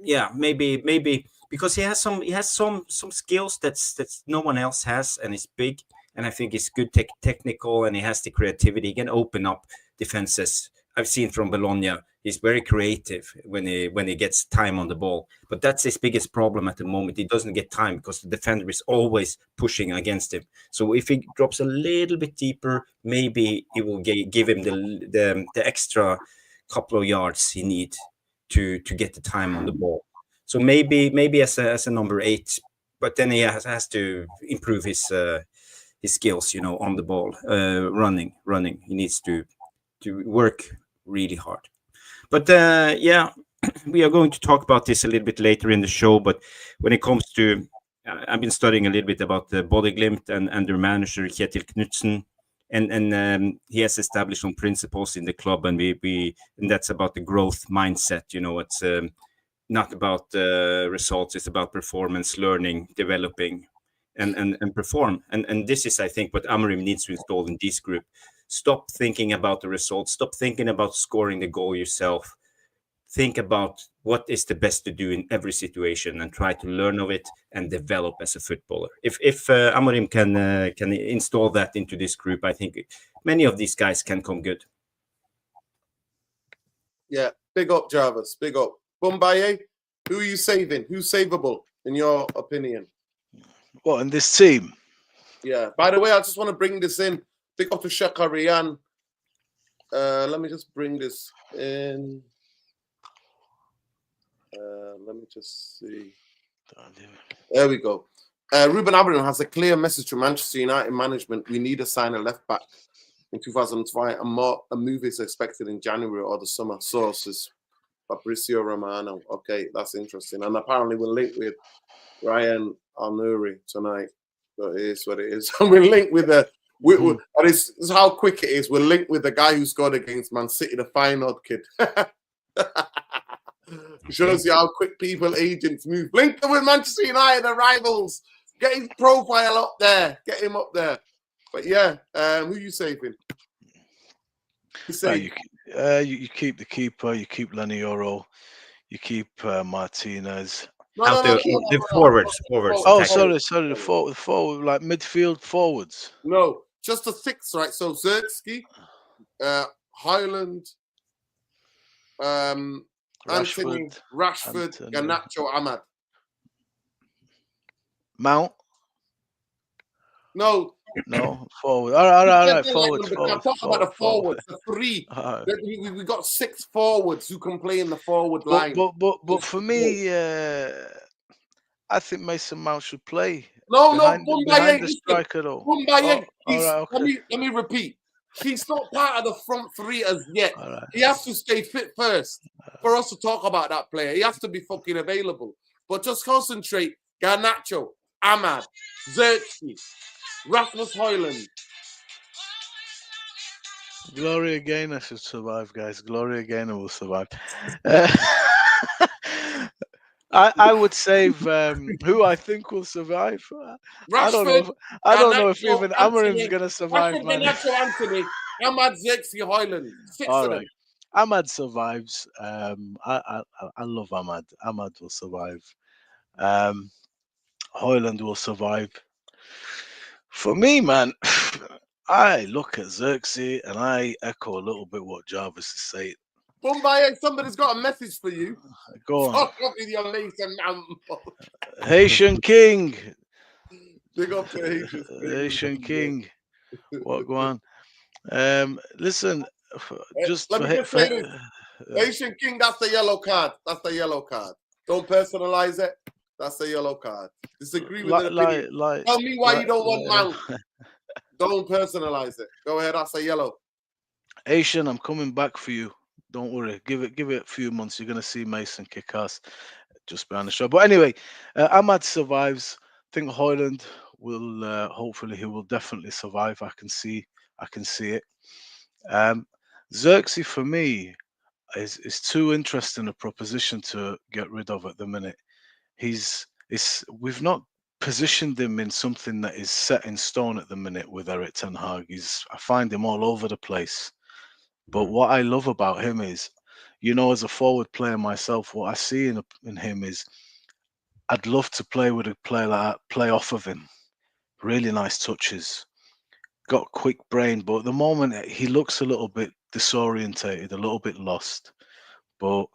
C: yeah, maybe. Because he has some skills that's no one else has, and he's big, and I think he's good technical, and he has the creativity. He can open up defenses. I've seen from Bologna, he's very creative when he gets time on the ball. But that's his biggest problem at the moment. He doesn't get time because the defender is always pushing against him. So if he drops a little bit deeper, maybe it will give him the extra couple of yards he needs to get the time on the ball. So maybe as a number 8, but then he has to improve his skills, on the ball, running. He needs to work really hard. But yeah, we are going to talk about this a little bit later in the show. But when it comes to, I've been studying a little bit about the Bodø/Glimt and their manager Kjetil Knutsen, and he has established some principles in the club, and and that's about the growth mindset. It's not about results, it's about performance, learning, developing, and perform. And this is, I think, what Amorim needs to install in this group. Stop thinking about the results. Stop thinking about scoring the goal yourself. think about what is the best to do in every situation and try to learn of it and develop as a footballer. If Amorim can install that into this group, I think many of these guys can come good.
A: Yeah, big up, Jarvis. Big up. Bumbaye, who are you saving? Who's savable, in your opinion?
D: What, in this team?
A: Yeah. By the way, I just want to bring this in. Big up to Shaka Rian. Let me just bring this in. Let me just see. There we go. Ruben Amorim has a clear message to Manchester United management. We need to sign a left back in 2005. A move is expected in January or the summer. Sources Fabrizio Romano. Okay, that's interesting. And apparently we're linked with Ryan Al-Nouri tonight. So it is what it is. We're linked with the. And this is how quick it is. We're linked with the guy who scored against Man City, the Feyenoord kid. Shows you how quick people, agents move. Link him with Manchester United, the rivals. Get his profile up there. Get him up there. But yeah, who you saving?
D: You keep the keeper. You keep Lenioro. You keep Martinez.
C: The forwards.
D: Oh, sorry. The forward, like midfield forwards.
A: No, just the six, right? So Zirkzee, Highland, Anthony, Rashford, Garnacho, Ahmad.
D: Mount?
A: No,
D: forward. All right. Forward.
A: I'm talking about the forwards, the three. We got 6 forwards who can play in the forward line.
D: But for me, I think Mason Mount should play.
A: Behind
D: the striker, though.
A: Let me repeat. He's not part of the front three as yet. Right. He has to stay fit first for us to talk about that player. He has to be fucking available. But just concentrate. Garnacho, Ahmad, Zirkzee, Rasmus Højlund.
D: Gloria Gaynor should survive, guys. Gloria Gaynor will survive. I would save who I think will survive.
A: Rashford,
D: I don't know if even Amorim's going to survive,
A: Rashford,
D: man.
A: Garnacho, Anthony, Ahmad, Zirkzee, Højlund. 6
D: All
A: of
D: right.
A: them.
D: Ahmad survives. I love Ahmad. Ahmad will survive. Højlund will survive. For me, man, I look at Zirkzee and I echo a little bit what Jarvis is saying.
A: Bumbaye, somebody's got a message for you.
D: Go on.
A: Fuck up with your Mason Mount.
D: Haitian King.
A: Big up to
D: Haitian King. What go on? Listen, just
A: let me just say this. Haitian King, that's the yellow card. That's the yellow card. Don't personalize it. That's the yellow card. Disagree with the opinion. Tell me why you don't want Mount. Don't personalize it. Go ahead, that's a yellow.
D: Haitian, I'm coming back for you. Don't worry. Give it a few months. You're gonna see Mason kick ass just behind the show. But anyway, Ahmad survives. I think Højlund will hopefully he will definitely survive. I can see it. Zirkzee for me is too interesting a proposition to get rid of at the minute. We've not positioned him in something that is set in stone at the minute with Erik ten Hag. I find him all over the place. But what I love about him is, as a forward player myself, what I see in him is I'd love to play with a player like that, play off of him. Really nice touches. Got quick brain, but at the moment he looks a little bit disorientated, a little bit lost. But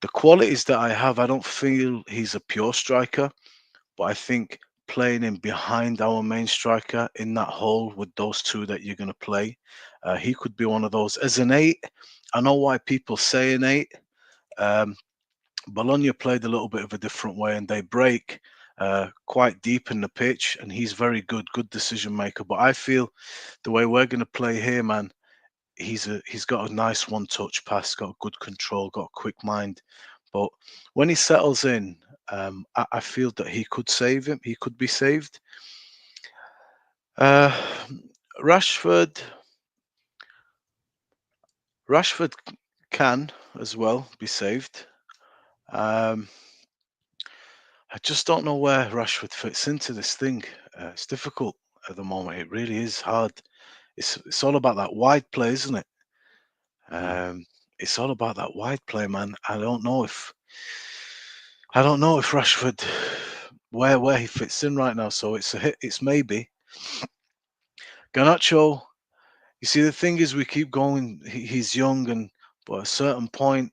D: the qualities that I have, I don't feel he's a pure striker, but I think playing him behind our main striker in that hole with those two that you're going to play, he could be one of those. As an 8, I know why people say an 8. Bologna played a little bit of a different way and they break quite deep in the pitch, and he's very good decision maker. But I feel the way we're going to play here, man, he's got a nice one-touch pass, got good control, got a quick mind. But when he settles in, I feel that he could save him. He could be saved. Rashford can as well be saved. I just don't know where Rashford fits into this thing. It's difficult at the moment. It really is hard. It's all about that wide play, isn't it? it's all about that wide play, man. I don't know if Rashford where he fits in right now. So it's a hit. It's maybe Garnacho. You see, the thing is, we keep going. He's young, but at a certain point,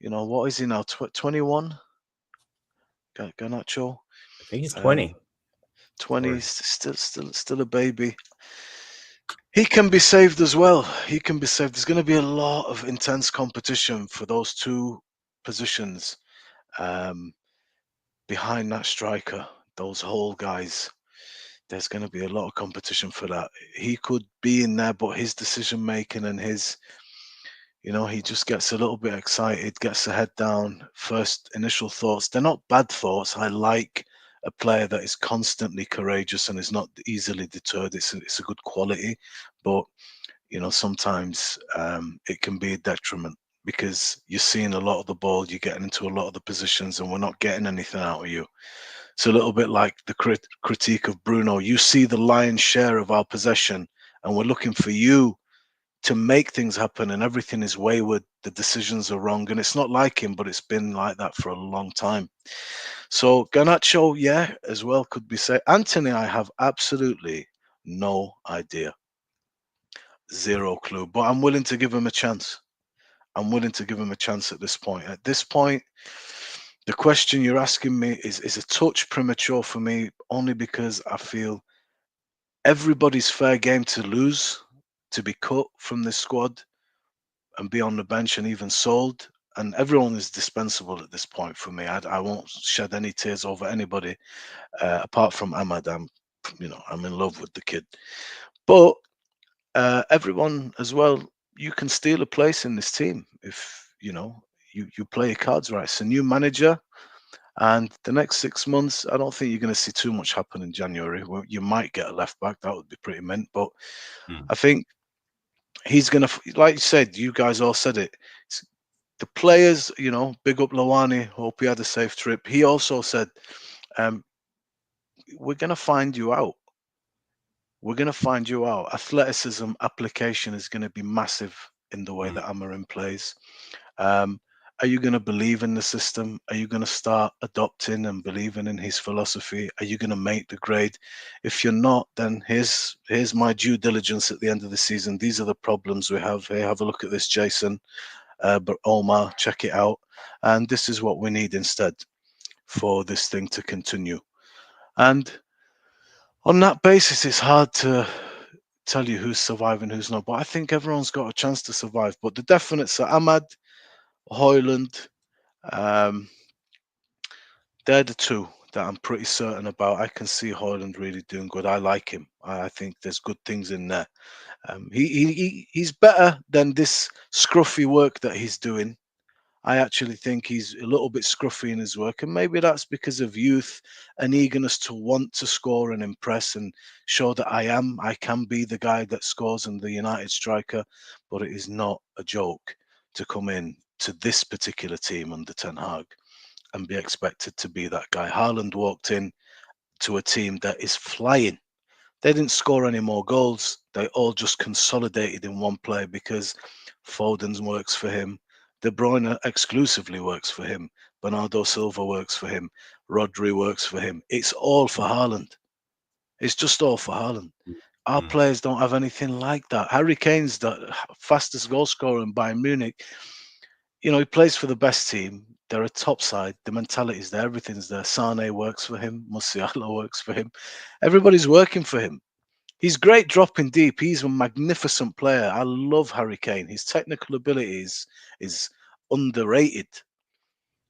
D: what is he now? 21. Garnacho.
C: I think he's 20.
D: 20, still a baby. He can be saved as well. He can be saved. There's going to be a lot of intense competition for those two positions behind that striker. Those whole guys. There's going to be a lot of competition for that. He could be in there, but his decision making and his, he just gets a little bit excited, gets the head down. First initial thoughts, they're not bad thoughts. I like a player that is constantly courageous and is not easily deterred. It's a good quality, but sometimes it can be a detriment because you're seeing a lot of the ball, you're getting into a lot of the positions, and we're not getting anything out of you. It's a little bit like the critique of Bruno. You see the lion's share of our possession, and we're looking for you to make things happen, and everything is wayward. The decisions are wrong, and it's not like him, but it's been like that for a long time. So Garnacho, yeah, as well could be said. Anthony, I have absolutely no idea, zero clue, but I'm willing to give him a chance. I'm willing to give him a chance at this point. At this point, the question you're asking me is a touch premature for me, only because I feel everybody's fair game to lose, to be cut from this squad and be on the bench and even sold. And everyone is dispensable at this point for me. I won't shed any tears over anybody apart from Ahmad. I'm in love with the kid. But everyone as well, you can steal a place in this team if you play your cards right. It's a new manager, and the next 6 months, I don't think you're going to see too much happen in January. Well, you might get a left back, that would be pretty mint, but I think he's going to, like you said, you guys all said it. The players, big up Lawani. Hope he had a safe trip. He also said, "We're going to find you out. We're going to find you out. Athleticism application is going to be massive in the way that Amarim plays. Are you going to believe in the system? Are you going to start adopting and believing in his philosophy? Are you going to make the grade? If you're not, then here's my due diligence at the end of the season. These are the problems we have. Hey, have a look at this, Jason. But Omar, check it out. And this is what we need instead for this thing to continue." And on that basis, it's hard to tell you who's surviving, who's not. But I think everyone's got a chance to survive. But the definites are Ahmad, Hoyland. They're the two that I'm pretty certain about. I can see Hoyland really doing good. I like him. I think there's good things in there. He's better than this scruffy work that he's doing. I actually think he's a little bit scruffy in his work, and maybe that's because of youth and eagerness to want to score and impress and show that I can be the guy that scores and the United striker. But it is not a joke to come in to this particular team under Ten Hag and be expected to be that guy. Haaland walked in to a team that is flying. They didn't score any more goals. They all just consolidated in one play because Foden works for him. De Bruyne exclusively works for him. Bernardo Silva works for him. Rodri works for him. It's all for Haaland. It's just all for Haaland. Our players don't have anything like that. Harry Kane's the fastest goal scorer in Bayern Munich. He plays for the best team. They're a top side. The mentality's there. Everything's there. Sane works for him. Musiala works for him. Everybody's working for him. He's great dropping deep. He's a magnificent player. I love Harry Kane. His technical ability is underrated.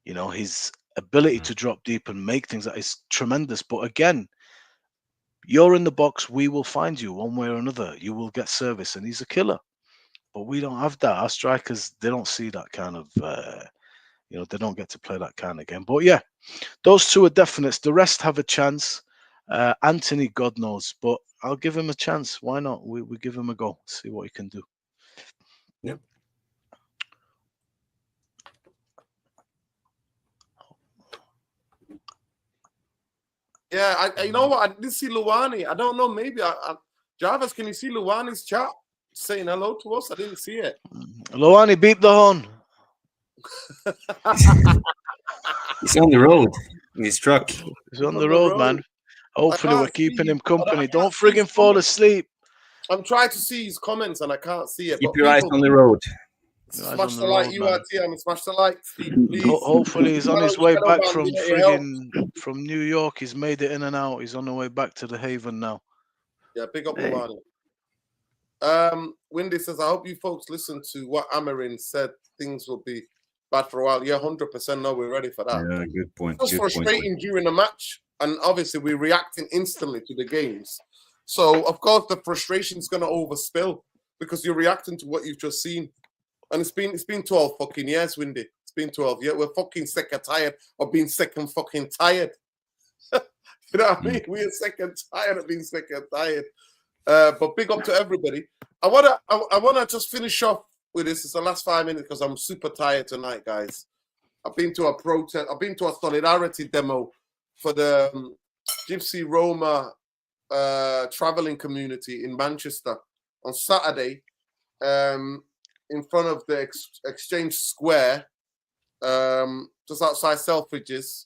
D: His ability to drop deep and make things is tremendous. But again, you're in the box. We will find you one way or another. You will get service, and he's a killer. But we don't have that. Our strikers, they don't see that kind of, they don't get to play that kind of game. But yeah, those two are definites. The rest have a chance. Anthony, God knows, but I'll give him a chance. Why not? We give him a go. See what he can do.
C: Yep.
A: Yeah, you know what? I didn't see Luwani. I don't know. Maybe Jarvis, can you see Luwani's chat saying hello to us? I didn't see it.
D: Loani, beep the horn.
C: He's on the road in his truck.
D: He's on the road, man. Hopefully, we're keeping him company. Don't friggin' fall asleep.
A: I'm trying to see his comments and I can't see it.
C: Keep your eyes on the road.
A: Smash the like, URT, smash the like, Steve, please.
D: Hopefully, he's on his way back from from New York. He's made it in and out. He's on the way back to the Haven now.
A: Yeah, big up Lavani. Windy says, I hope you folks listen to what Amarin said. Things will be bad for a while. Yeah, 100%. No, we're ready for that.
C: Yeah, good point.
A: It was frustrating during the match, and obviously we're reacting instantly to the games. So, of course, the frustration is going to overspill because you're reacting to what you've just seen. And it's been 12 fucking years, Windy. It's been 12 years. We're fucking sick and tired of being sick and fucking tired. You know what I mean? We're sick and tired of being sick and tired. But big up to everybody. I wanna just finish off with this. It's the last 5 minutes because I'm super tired tonight, guys. I've been to a protest. I've been to a solidarity demo for the Gypsy Roma traveling community in Manchester on Saturday. In front of the Exchange Square, just outside Selfridges,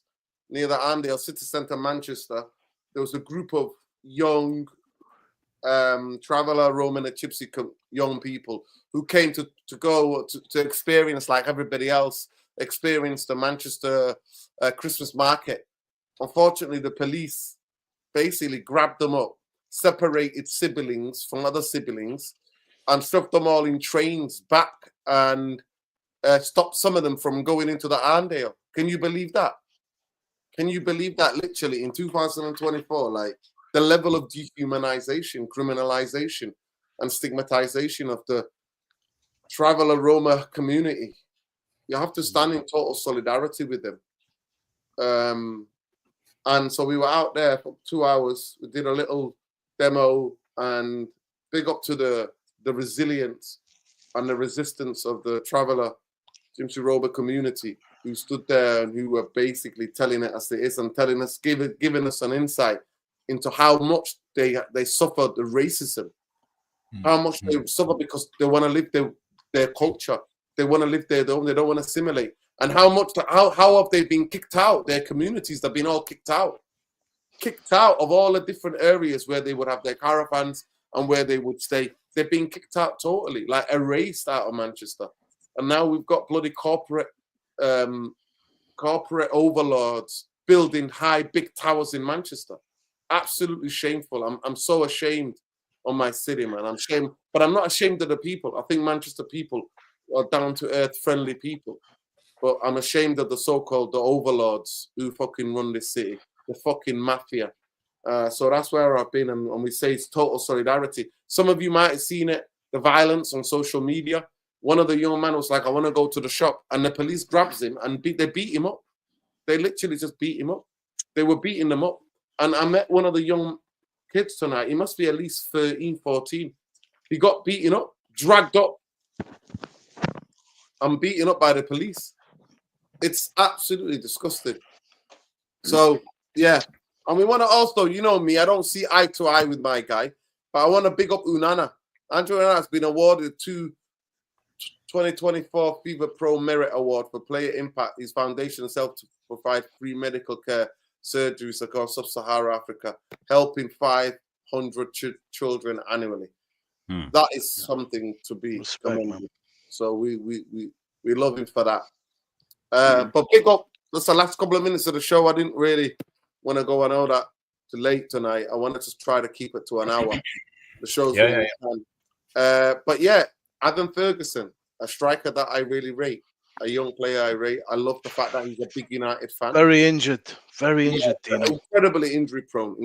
A: near the Arndale City Centre, Manchester. There was a group of young traveller, Roman and Gypsy young people who came to go to experience, like everybody else, experience the Manchester Christmas market. Unfortunately, the police basically grabbed them up, separated siblings from other siblings, and stuffed them all in trains back and stopped some of them from going into the Arndale. Can you believe that? Can you believe that literally in 2024? Like the level of dehumanization, criminalization, and stigmatization of the traveller Roma community. You have to stand in total solidarity with them. And so we were out there for 2 hours. We did a little demo and big up to the resilience and the resistance of the traveller Gypsy Roma community who stood there and who were basically telling it as it is and telling us, giving us an insight into how much they suffered the racism, how much they suffer because they want to live their culture, they want to live their own, they don't want to assimilate, and how have they been kicked out? Their communities have been all kicked out of all the different areas where they would have their caravans and where they would stay. They've been kicked out totally, like erased out of Manchester. And now we've got bloody corporate overlords building high, big towers in Manchester. Absolutely shameful. I'm so ashamed of my city, man. I'm ashamed, but I'm not ashamed of the people. I think Manchester people are down-to-earth, friendly people. But I'm ashamed of the so-called the overlords who fucking run this city, the fucking mafia. So that's where I've been, and we say it's total solidarity. Some of you might have seen it, the violence on social media. One of the young men was like, I want to go to the shop, and the police grabs him and they beat him up. They literally just beat him up. They were beating them up. And I met one of the young kids tonight. He must be at least 13, 14. He got beaten up, dragged up, and beaten up by the police. It's absolutely disgusting. So, yeah. And we want to also, you know me, I don't see eye to eye with my guy, but I want to big up Unana. Andrew Unana has been awarded 2 2024 FIFA Pro Merit Award for player impact. His foundation itself to provide free medical care surgeries across sub-Saharan Africa, helping 500 children annually. That is something to be commended. So we love him for that. But big up. That's the last couple of minutes of the show. I didn't really want to go on all that too late tonight. I wanted to try to keep it to an hour. The show's really fun. But yeah, Adam Ferguson, a striker that I really rate, a young player I rate. I love the fact that he's a big United fan.
D: Very injured, Dino.
A: Incredibly injury prone.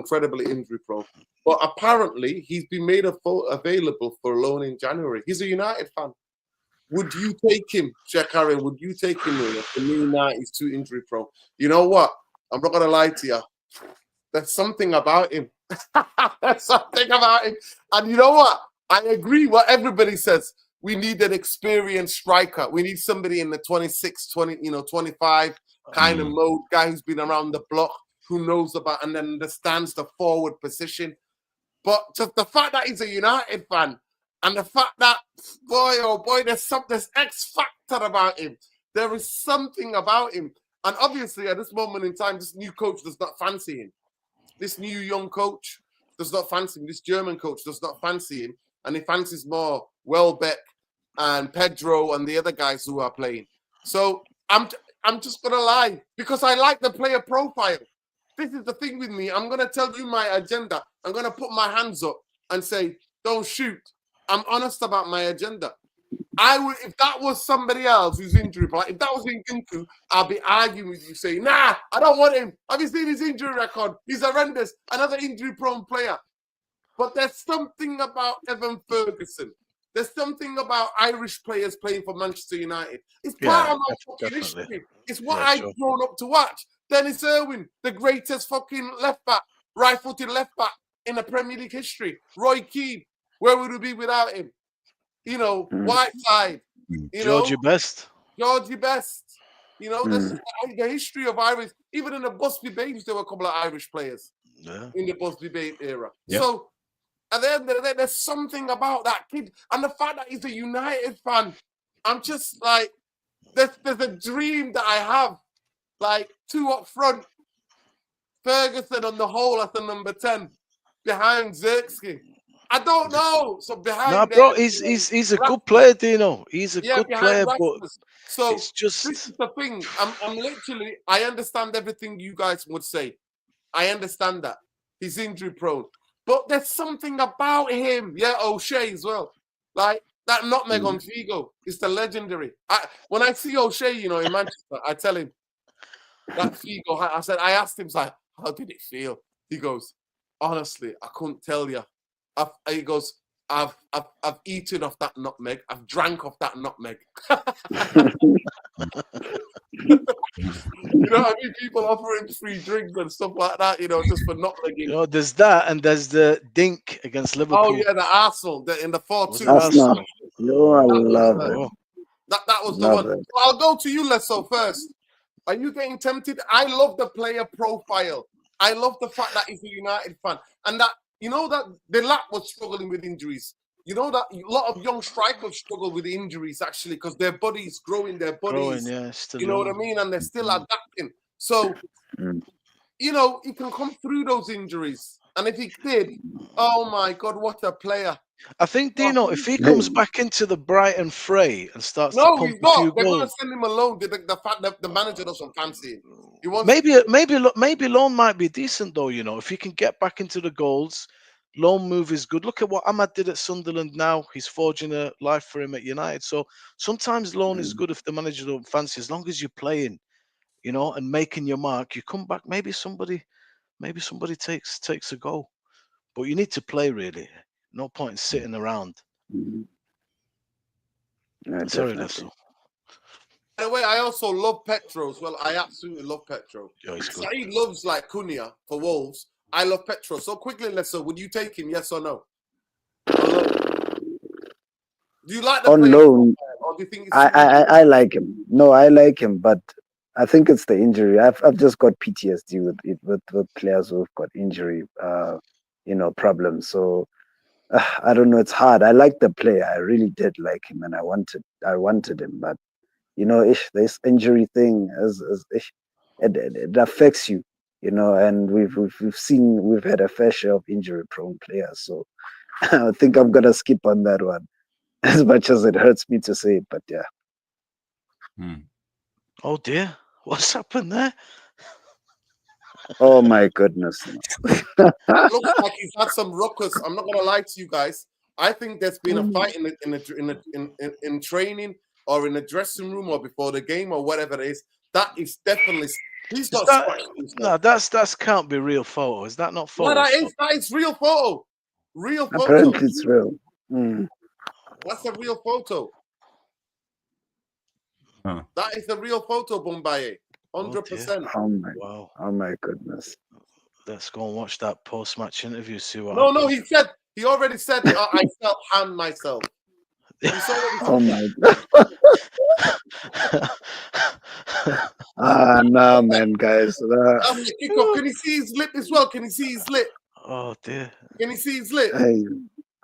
A: But apparently, he's been made available for loan in January. He's a United fan. Would you take him, Shakari? Would you take him in? The new United is too injury prone. You know what? I'm not gonna lie to you. There's something about him. There's something about him. And you know what? I agree what everybody says. We need an experienced striker. We need somebody in the 26, 25 kind of mode, guy who's been around the block, who knows about and then understands the forward position. But just the fact that he's a United fan, And the fact that, boy, oh boy, there's X factor about him. There is something about him. And obviously, at this moment in time, this new coach does not fancy him. This new young coach does not fancy him. This German coach does not fancy him. And he fancies more Welbeck and Pedro and the other guys who are playing. So I'm just going to lie because I like the player profile. This is the thing with me. I'm going to tell you my agenda. I'm going to put my hands up and say, don't shoot. I'm honest about my agenda. I would, if that was somebody else who's injured, like if that was Nkunku, I'll be arguing with you, saying, nah, I don't want him. Have you seen his injury record? He's horrendous. Another injury-prone player. But there's something about Evan Ferguson. There's something about Irish players playing for Manchester United. It's part of my fucking history. It's what I've grown up to watch. Dennis Irwin, the greatest fucking left back, right-footed left back in the Premier League history. Roy Keane, where would we be without him? You know, Whiteside. You
D: Georgie Best.
A: Georgie Best. You know, the history of Irish. Even in the Busby Babes, there were a couple of Irish players in the Busby Babe era. Yeah. So, at the end of the day, there's something about that kid. And the fact that he's a United fan, I'm just like, there's a dream that I have. Like, two up front. Ferguson on the whole as the number 10. Behind Zirkzee. I don't know. So behind
D: no, bro, he's a good player, Dino. He's a good player, but
A: so
D: it's just
A: this is the thing. I'm literally. I understand everything you guys would say. I understand that he's injury prone, but there's something about him. Yeah, O'Shea as well. Like that nutmeg on Figo is the legendary. When I see O'Shea, you know, in Manchester, I tell him that Figo. I asked him, like, how did it feel? He goes, honestly, I couldn't tell you. He goes, I've eaten off that nutmeg. I've drank off that nutmeg. You know what I mean? People offering free drinks and stuff like that, you know, just for nutmegging.
D: You know, there's that, and there's the dink against Liverpool.
A: Oh, yeah, the Arsenal in the 4-2.
B: No, I love it.
A: That was the one. So I'll go to you, Lesso, first. Are you getting tempted? I love the player profile. I love the fact that he's a United fan. And that, you know, that the lap was struggling with injuries. You know that a lot of young strikers struggle with injuries, actually, because their bodies growing, you know what I mean? And they're still adapting. So, you know, he can come through those injuries. And if he did, oh my God, what a player.
D: I think, Dino, if he comes back into the Brighton fray and starts to pump
A: he's
D: a
A: not.
D: few
A: They're
D: goals,
A: going to send him alone. The fact that the manager doesn't fancy him. He wants
D: maybe loan might be decent, though, you know, if he can get back into the goals. Loan move is good. Look at what Ahmad did at Sunderland now. He's forging a life for him at United. So sometimes loan is good if the manager don't fancy, as long as you're playing, you know, and making your mark. You come back, maybe somebody takes a goal. But you need to play, really. No point in sitting around. Sorry, Lesso.
A: By the way, I also love Petro as well. I absolutely love Petro. Saeed loves like Cunha for Wolves. I love Petro. So quickly, Lesso, would you take him? Yes or no? Do you like the player
B: loan?
A: Or do you think
B: I like him. No, I like him, but I think it's the injury. I've just got PTSD with players who've got injury, you know, problems. So I don't know. It's hard. I like the player. I really did like him, and I wanted him. But you know, this injury thing it affects you. You know, and we've had a fair share of injury-prone players. So I think I'm gonna skip on that one, as much as it hurts me to say it. But yeah.
D: Oh dear, what's happened there?
B: Oh my goodness!
A: It looks like he's had some ruckus. I'm not gonna lie to you guys. I think there's been a fight in training or in the dressing room or before the game or whatever it is. That is definitely. He's not.
D: That can't be real photo. Is that not photo?
A: No, that is real photo. Real photo.
B: Apparently, it's real.
A: That's a real photo.
C: Huh.
A: That is a real photo, Bombaye. 100%.
B: Oh my goodness.
D: Let's go and watch that post-match interview. See what.
A: No. He already said I self-hand myself.
B: Oh my God. No, man, guys.
A: Can you see his lip as well? Can you see his lip?
D: Oh dear.
A: Can you see his lip?
B: Hey.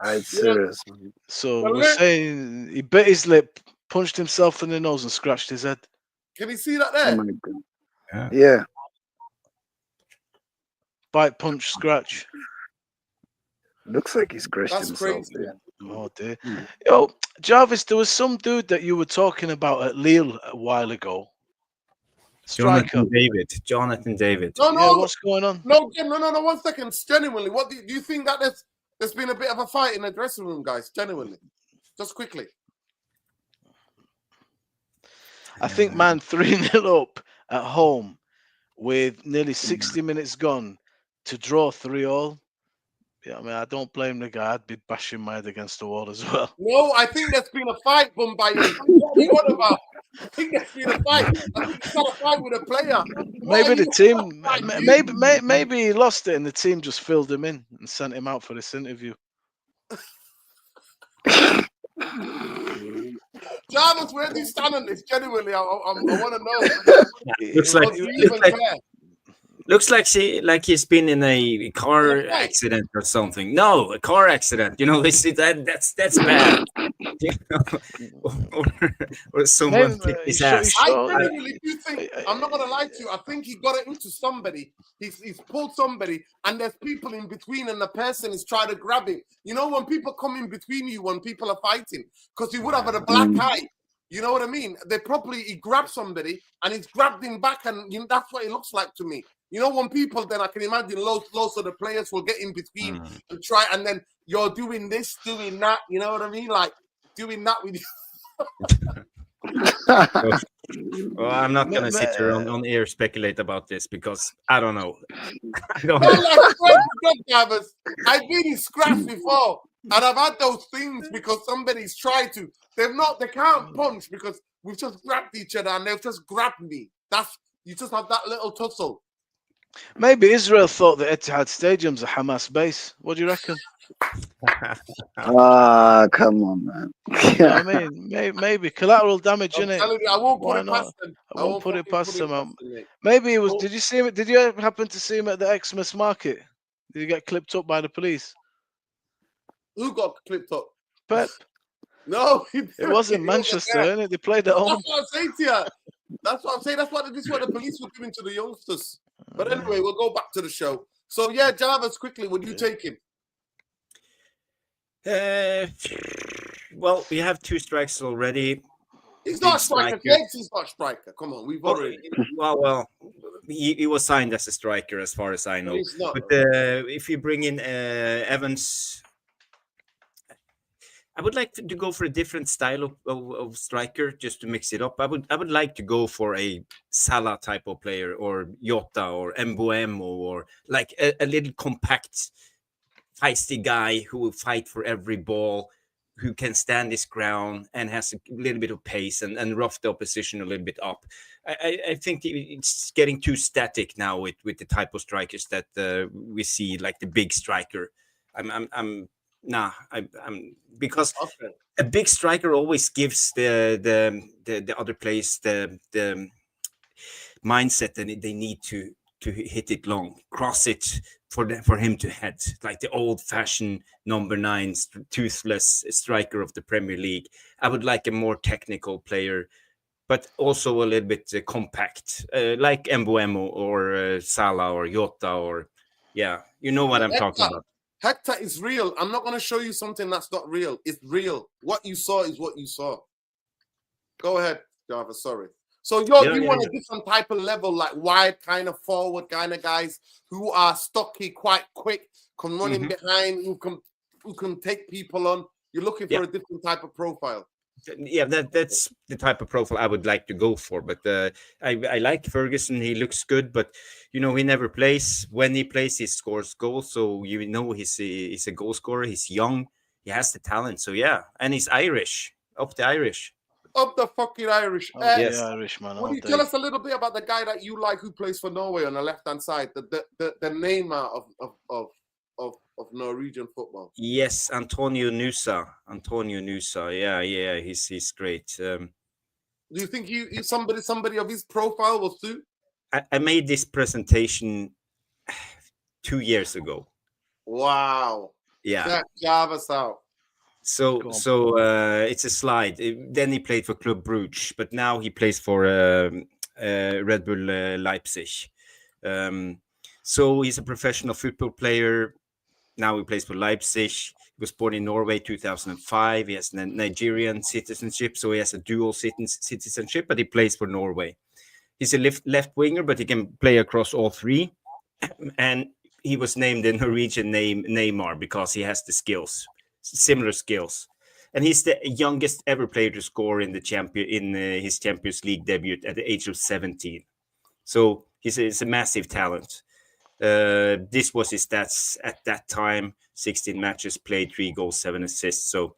B: It's serious, man.
D: So
A: Well,
D: we're saying he bit his lip, punched himself in the nose, and scratched his head.
A: can you see that
B: Oh
A: there?
B: my god.
C: Yeah.
B: Yeah.
D: Bite, punch, scratch.
B: Looks like he scratched
A: That's
B: himself
A: crazy.
B: there.
D: Oh dear.
B: Mm.
D: Yo, Jarvis, there was some dude that you were talking about at Lille a while ago. Striker.
C: Jonathan David.
A: No,
D: Yeah,
A: no,
D: what's going on?
A: no, Jim, no. 1 second. Genuinely, what do you think that there's been a bit of a fight in the dressing room, guys? Genuinely, just quickly.
D: I think, man, 3-0 up at home with nearly 60 minutes gone to draw 3-all. Yeah, I mean, I don't blame the guy. I'd be bashing my head against the wall as well.
A: No, I think there's been a fight, Bumbayi. What are you on about? I think there's been a fight. I think he's got a fight with a player. What
D: Maybe
A: are
D: the
A: you
D: team,
A: on about, you?
D: maybe he lost it and the team just filled him in and sent him out for this interview.
A: Jarvis, where do you stand on this? Genuinely, I want to know.
C: Looks like
A: Do you even care?
C: Looks like he's been in a car
A: In a fight?
C: accident or something. No, a car accident. You know, that's bad. You know? or someone kicked his ass.
A: I genuinely do think, I'm not going to lie to you, I think he got it into somebody. He's pulled somebody, and there's people in between, and the person is trying to grab him. You know, when people come in between you, when people are fighting, because he would have had a black eye. You know what I mean? He grabbed somebody, and he's grabbed him back, and that's what it looks like to me. You know, when people, then I can imagine loads of the players will get in between and try, and then you're doing this, doing that. You know what I mean? Like doing that with you.
C: Well, I'm not gonna sit here on air speculate about this because I don't know.
A: I've been in scraps before, and I've had those things because somebody's tried to. They can't punch because we've just grabbed each other and they've just grabbed me. You just have that little tussle.
D: Maybe Israel thought that Etihad Stadium's a Hamas base. What do you reckon?
B: Come on, man.
D: You know what I mean? Maybe collateral damage, innit?
A: I won't put it past them.
D: I won't put it past them. Maybe it was. Did you see him? Did you happen to see him at the Xmas market? Did he get clipped up by the police?
A: Who got clipped up?
D: Pep.
A: No,
D: it wasn't Manchester, innit? They played at home.
A: That's what I'm saying to you. That's what I'm saying. This is what the police were doing to the youngsters. But anyway, we'll go back to the show. So yeah, Jarvis, quickly, would you take him?
C: Well, we have 2 strikes already.
A: He's not a striker. He's not a striker. Come on, we've already.
C: Well, he was signed as a striker, as far as I know.
A: He's not.
C: But if you bring in Evans, I would like to go for a different style of striker, just to mix it up. I would like to go for a Salah type of player, or Jota, or Mbuemo, or like a little compact, feisty guy who will fight for every ball, who can stand his ground and has a little bit of pace and rough the opposition a little bit up. I think it's getting too static now with the type of strikers that we see, like the big striker. I'm because a big striker always gives the other players the mindset that they need to hit it long, cross it for him to head, like the old-fashioned number 9 toothless striker of the Premier League. I would like a more technical player, but also a little bit compact, like Mbuemo or Salah or Jota, or you know what I'm talking about.
A: Hector is real. I'm not going to show you something that's not real. It's real. What you saw is what you saw. Go ahead, Jarvis. Sorry. So you want a different type of level, like wide kind of forward kind of guys who are stocky, quite quick, can run in behind, who can take people on. You're looking for a different type of profile.
C: Yeah, that's the type of profile I would like to go for. But I like Ferguson. He looks good, but he never plays. When he plays, he scores goals. So he's a goal scorer. He's young. He has the talent. So and he's Irish. Up the Irish.
A: Up the fucking Irish.
D: Yes, Irish man.
A: Would you tell us a little bit about the guy that you like who plays for Norway on the left-hand side, the Neymar of Norwegian football?
C: Yes, Antonio Nusa. Yeah, he's great.
A: Do you think somebody of his profile will suit?
C: I made this presentation 2 years ago.
A: Wow.
C: Yeah.
A: Check Jarvis out.
C: So
D: Go on.
C: so it's a slide. Then he played for Club Brugge, but now he plays for Red Bull Leipzig. So he's a professional football player. Now he plays for Leipzig. He was born in Norway 2005. He has Nigerian citizenship, so he has a dual citizenship, but he plays for Norway. He's a left winger, but he can play across all three. And he was named the Norwegian name Neymar because he has the skills, similar skills. And he's the youngest ever player to score in his Champions League debut at the age of 17. So he's a massive talent. This was his stats at that time: 16 matches played, 3 goals, 7 assists. So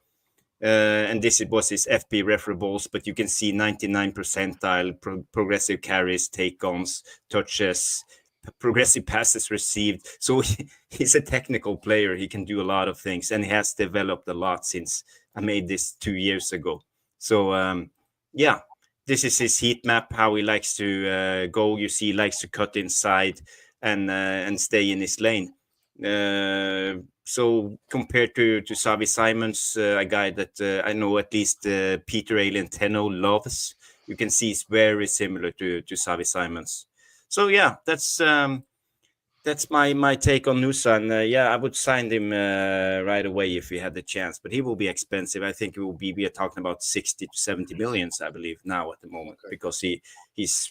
C: and this was his FP referables, but you can see 99 percentile progressive carries, take-ons, touches, progressive passes received. So he's a technical player. He can do a lot of things, and he has developed a lot since I made this 2 years ago. So yeah, this is his heat map, how he likes to go. You see, he likes to cut inside and stay in his lane. So compared to Xavi Simons, a guy that I know at least Peter Alenteno loves, you can see it's very similar to Xavi Simons. So yeah, that's my take on Nusa. And yeah, I would sign him right away if we had the chance, but he will be expensive. I think we are talking about 60 to 70 millions, I believe, now at the moment, because he's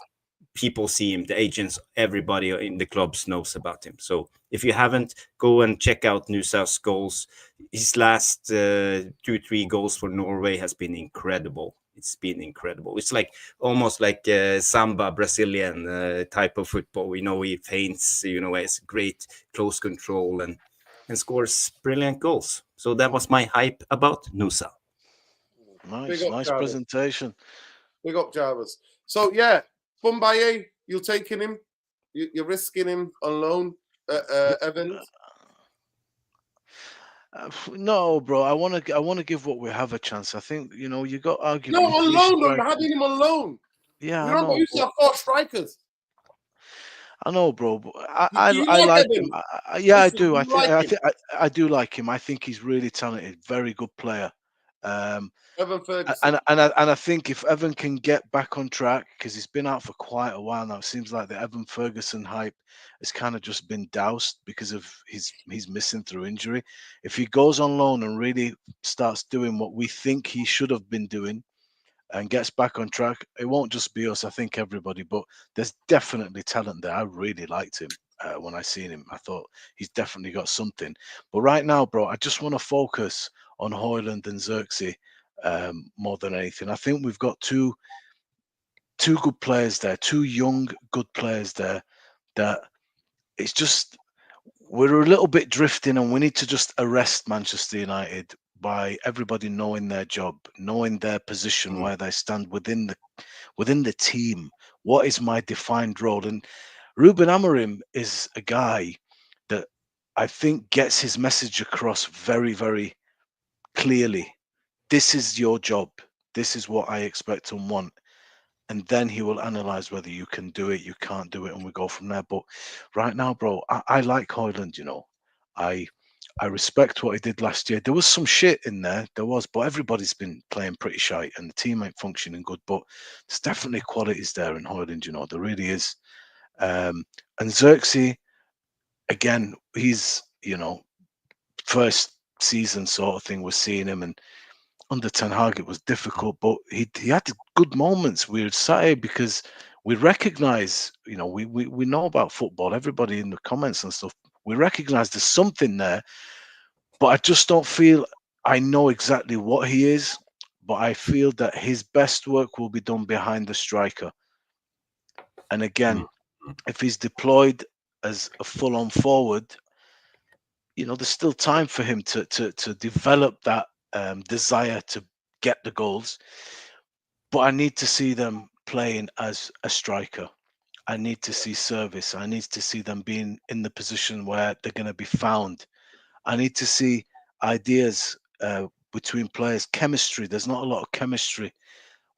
C: people see him, the agents, everybody in the clubs knows about him. So if you haven't, go and check out Nusa's goals. His last 2-3 goals for Norway has been incredible. It's been incredible. It's like almost like samba Brazilian type of football. He feints, has great close control and scores brilliant goals. So that was my hype about Nusa.
D: Nice presentation.
A: Big up Jarvis. So yeah, Bumbaye, you're taking him. You're risking him on loan, Evans.
D: No, bro. I want to give what we have a chance. I think you got arguably
A: No, on
D: three
A: loan. I'm
D: strikers.
A: having him on loan.
D: Yeah,
A: Remember, we used to have 4 strikers.
D: I know, bro. But
A: Do you
D: I
A: like
D: like him.
A: Evans?
D: Yeah,
A: Listen,
D: I do.
A: do
D: I
A: you
D: think
A: like
D: I
A: him?
D: think I do like him. I think he's really talented, very good player. Um,
A: Evan Ferguson.
D: and I think if Evan can get back on track, because he's been out for quite a while now, it seems like the Evan Ferguson hype has kind of just been doused because of he's missing through injury. If he goes on loan and really starts doing what we think he should have been doing and gets back on track, it won't just be us. I think everybody, but there's definitely talent there. I really liked him when I seen him. I thought he's definitely got something. But right now, bro, I just want to focus on Hoyland and Xerxes more than anything. I think we've got two good players there, two young good players there. That it's just we're a little bit drifting, and we need to just arrest Manchester United by everybody knowing their job, knowing their position, where they stand within the team. What is my defined role? And Ruben Amorim is a guy that I think gets his message across very, very clearly. This is your job. This is what I expect and want. And then he will analyze whether you can do it, you can't do it, and we go from there. But right now, bro, I like Hoyland. I respect what he did last year. There was some shit in there, but everybody's been playing pretty shite, and the team ain't functioning good. But there's definitely qualities there in Hoyland. There really is. And Xerxes, again, he's first season sort of thing. We're seeing him, and under Ten Hag it was difficult, but he had good moments. We were excited because we recognize, we know about football. Everybody in the comments and stuff, we recognize there's something there, but I just don't feel I know exactly what he is. But I feel that his best work will be done behind the striker. And again, if he's deployed as a full-on forward, there's still time for him to develop that desire to get the goals. But I need to see them playing as a striker. I need to see service. I need to see them being in the position where they're going to be found. I need to see ideas between players, chemistry. There's not a lot of chemistry.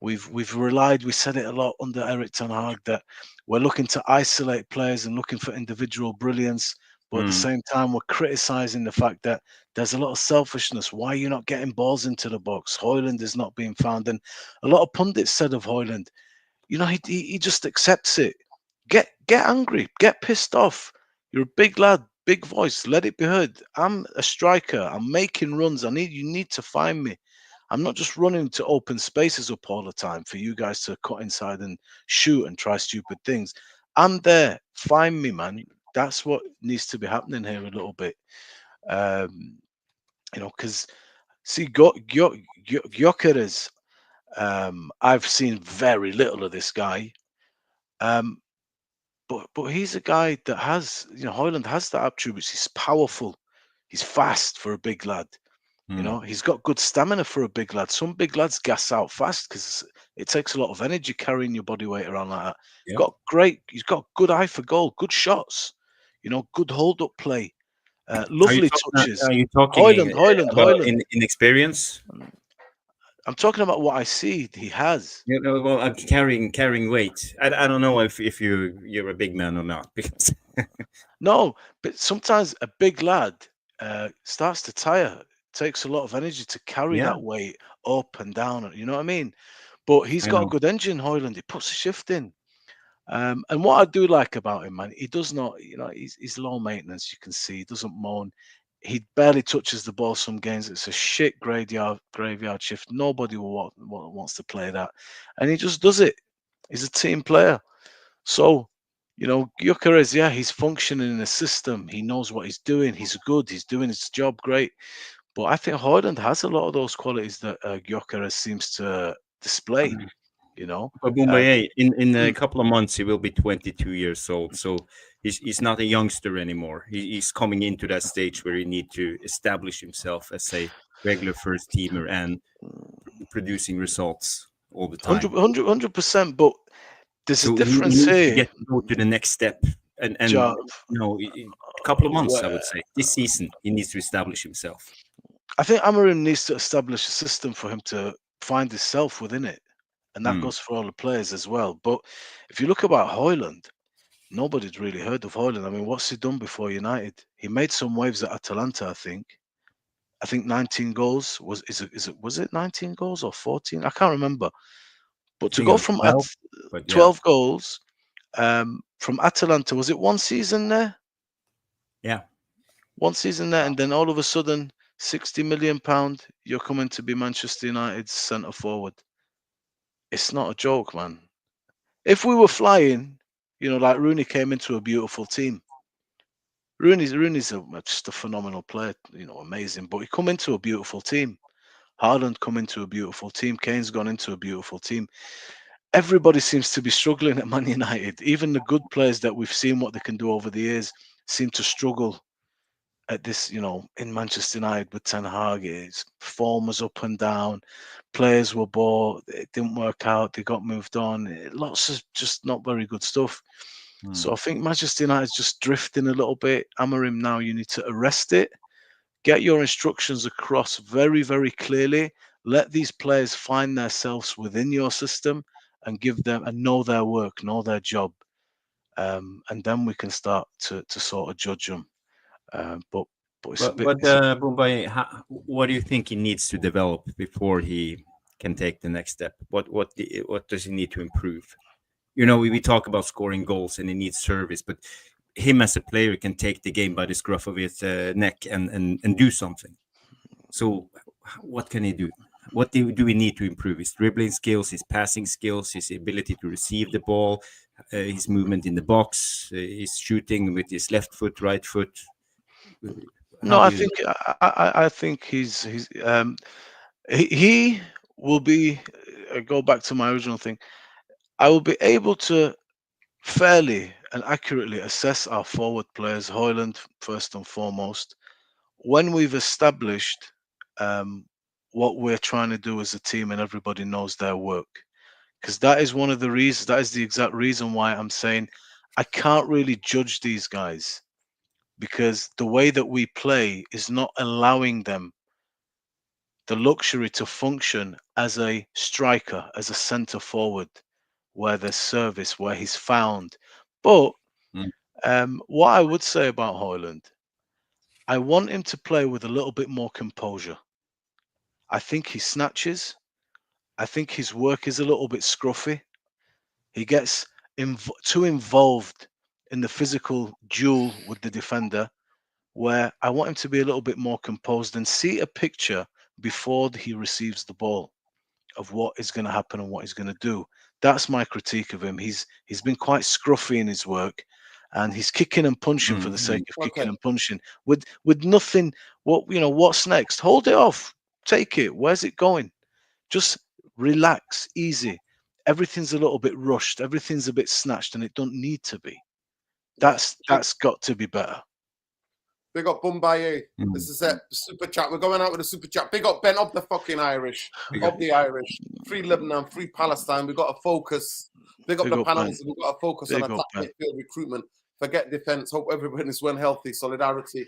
D: We said it a lot under Eric Ten Hag, that we're looking to isolate players and looking for individual brilliance, But at the same time, we're criticising the fact that there's a lot of selfishness. Why are you not getting balls into the box? Hoyland is not being found. And a lot of pundits said of Hoyland, you know, he just accepts it. Get angry, get pissed off. You're a big lad, big voice. Let it be heard. I'm a striker. I'm making runs. You need to find me. I'm not just running to open spaces up all the time for you guys to cut inside and shoot and try stupid things. I'm there. Find me, man. That's what needs to be happening here a little bit. You know, because see, Gyökeres, I've seen very little of this guy. But he's a guy that has, you know, Hoyland has that attributes. He's powerful. He's fast for a big lad. You know, he's got good stamina for a big lad. Some big lads gas out fast because it takes a lot of energy carrying your body weight around like that. He's got good eye for goal, good shots, you know, good hold up play, lovely touches.
C: Are you talking about in experience?
D: I'm talking about what I see he has.
C: You know, well, I'm carrying weight. I don't know if you're a big man or not because
D: No, but sometimes a big lad starts to tire. Takes a lot of energy to carry
C: yeah,
D: that weight up and down. You know what I mean? But he's
C: I
D: got a
C: know.
D: good engine, Hoyland. He puts a shift in. And what I do like about him, man, he does not, you know, he's low maintenance. You can see he doesn't moan. He barely touches the ball some games. It's a shit graveyard shift. Nobody wants to play that, and he just does it. He's a team player. So, you know, Gyökeres, yeah, he's functioning in the system. He knows what he's doing. He's good. He's doing his job great. But I think Hoyland has a lot of those qualities that Gyökeres seems to display. You know,
C: But Mumbai, in a
D: mm,
C: couple of months, he will be 22 years old. So he's not a youngster anymore. He's coming into that stage where he need to establish himself as a regular first teamer and producing results all the time.
D: 100%. But there's a
C: So he
D: difference
C: needs to
D: here,
C: get go to the next step, and
D: Jav.
C: you know, a couple of months, I
D: Where
C: would say, this season he needs to establish himself.
D: I think Amarim needs to establish a system for him to find himself within it. And that
C: Mm.
D: goes for all the players as well. But if you look about Hoyland, nobody's really heard of Hoyland. I mean, what's he done before United? He made some waves at Atalanta, I think. I think 19 goals was it 19 goals or 14? I can't remember. But
C: I
D: to
C: think it
D: go
C: was
D: from
C: 12, but yeah,
D: 12 goals from Atalanta, was it one season there?
C: yeah.
D: One season there, and then all of a sudden, £60 million, you're coming to be Manchester United's centre forward. It's not a joke, man. If we were flying, you know, like Rooney came into a beautiful team. Rooney's just a phenomenal player, you know, amazing. But he come into a beautiful team. Haaland come into a beautiful team. Kane's gone into a beautiful team. Everybody seems to be struggling at Man United. Even the good players that we've seen what they can do over the years seem to struggle at this, you know, in Manchester United with Ten Hag. His form was up and down. Players were bought. It didn't work out. They got moved on. Lots of just not very good stuff. So I think Manchester United's just drifting a little bit. Amarim, now you need to arrest it. Get your instructions across very, very clearly. Let these players find themselves within your system and give them and know their work, know their job. And then we can start to sort of judge them. But it's a bit.
C: But Mumbai, what do you think he needs to develop before he can take the next step? What does he need to improve? You know, we talk about scoring goals and he needs service, but him as a player can take the game by the scruff of his neck and do something. So, what can he do? What do we need to improve? His dribbling skills, his passing skills, his ability to receive the ball, his movement in the box, his shooting with his left foot, right foot. How
D: No,
C: do
D: I
C: you?
D: think I think he will be. Go back to my original thing. I will be able to fairly and accurately assess our forward players, Hoyland first and foremost, when we've established um, what we're trying to do as a team and everybody knows their work. Because that is one of the reasons, that is the exact reason why I'm saying I can't really judge these guys because the way that we play is not allowing them the luxury to function as a striker, as a centre forward, where there's service, where he's found. But
C: Mm.
D: What I would say about Højlund, I want him to play with a little bit more composure. I think he snatches. I think his work is a little bit scruffy. He gets too involved in the physical duel with the defender, where I want him to be a little bit more composed and see a picture before he receives the ball of what is going to happen and what he's going to do. That's my critique of him. He's been quite scruffy in his work, and he's kicking and punching for the sake of kicking and punching with nothing. What's next? Hold it off. Take it. Where's it going? Just relax, easy. Everything's a little bit rushed. Everything's a bit snatched, and it don't need to be. That's got to be better.
A: Big up Bumbaye. This is a super chat. We're going out with a super chat. Big up Ben, up the fucking Irish. Up the Irish. Free Lebanon, free Palestine. We've got to focus. Big up the panelists. We've got to focus on attack midfield recruitment. Forget defense. Hope everybody's well healthy. Solidarity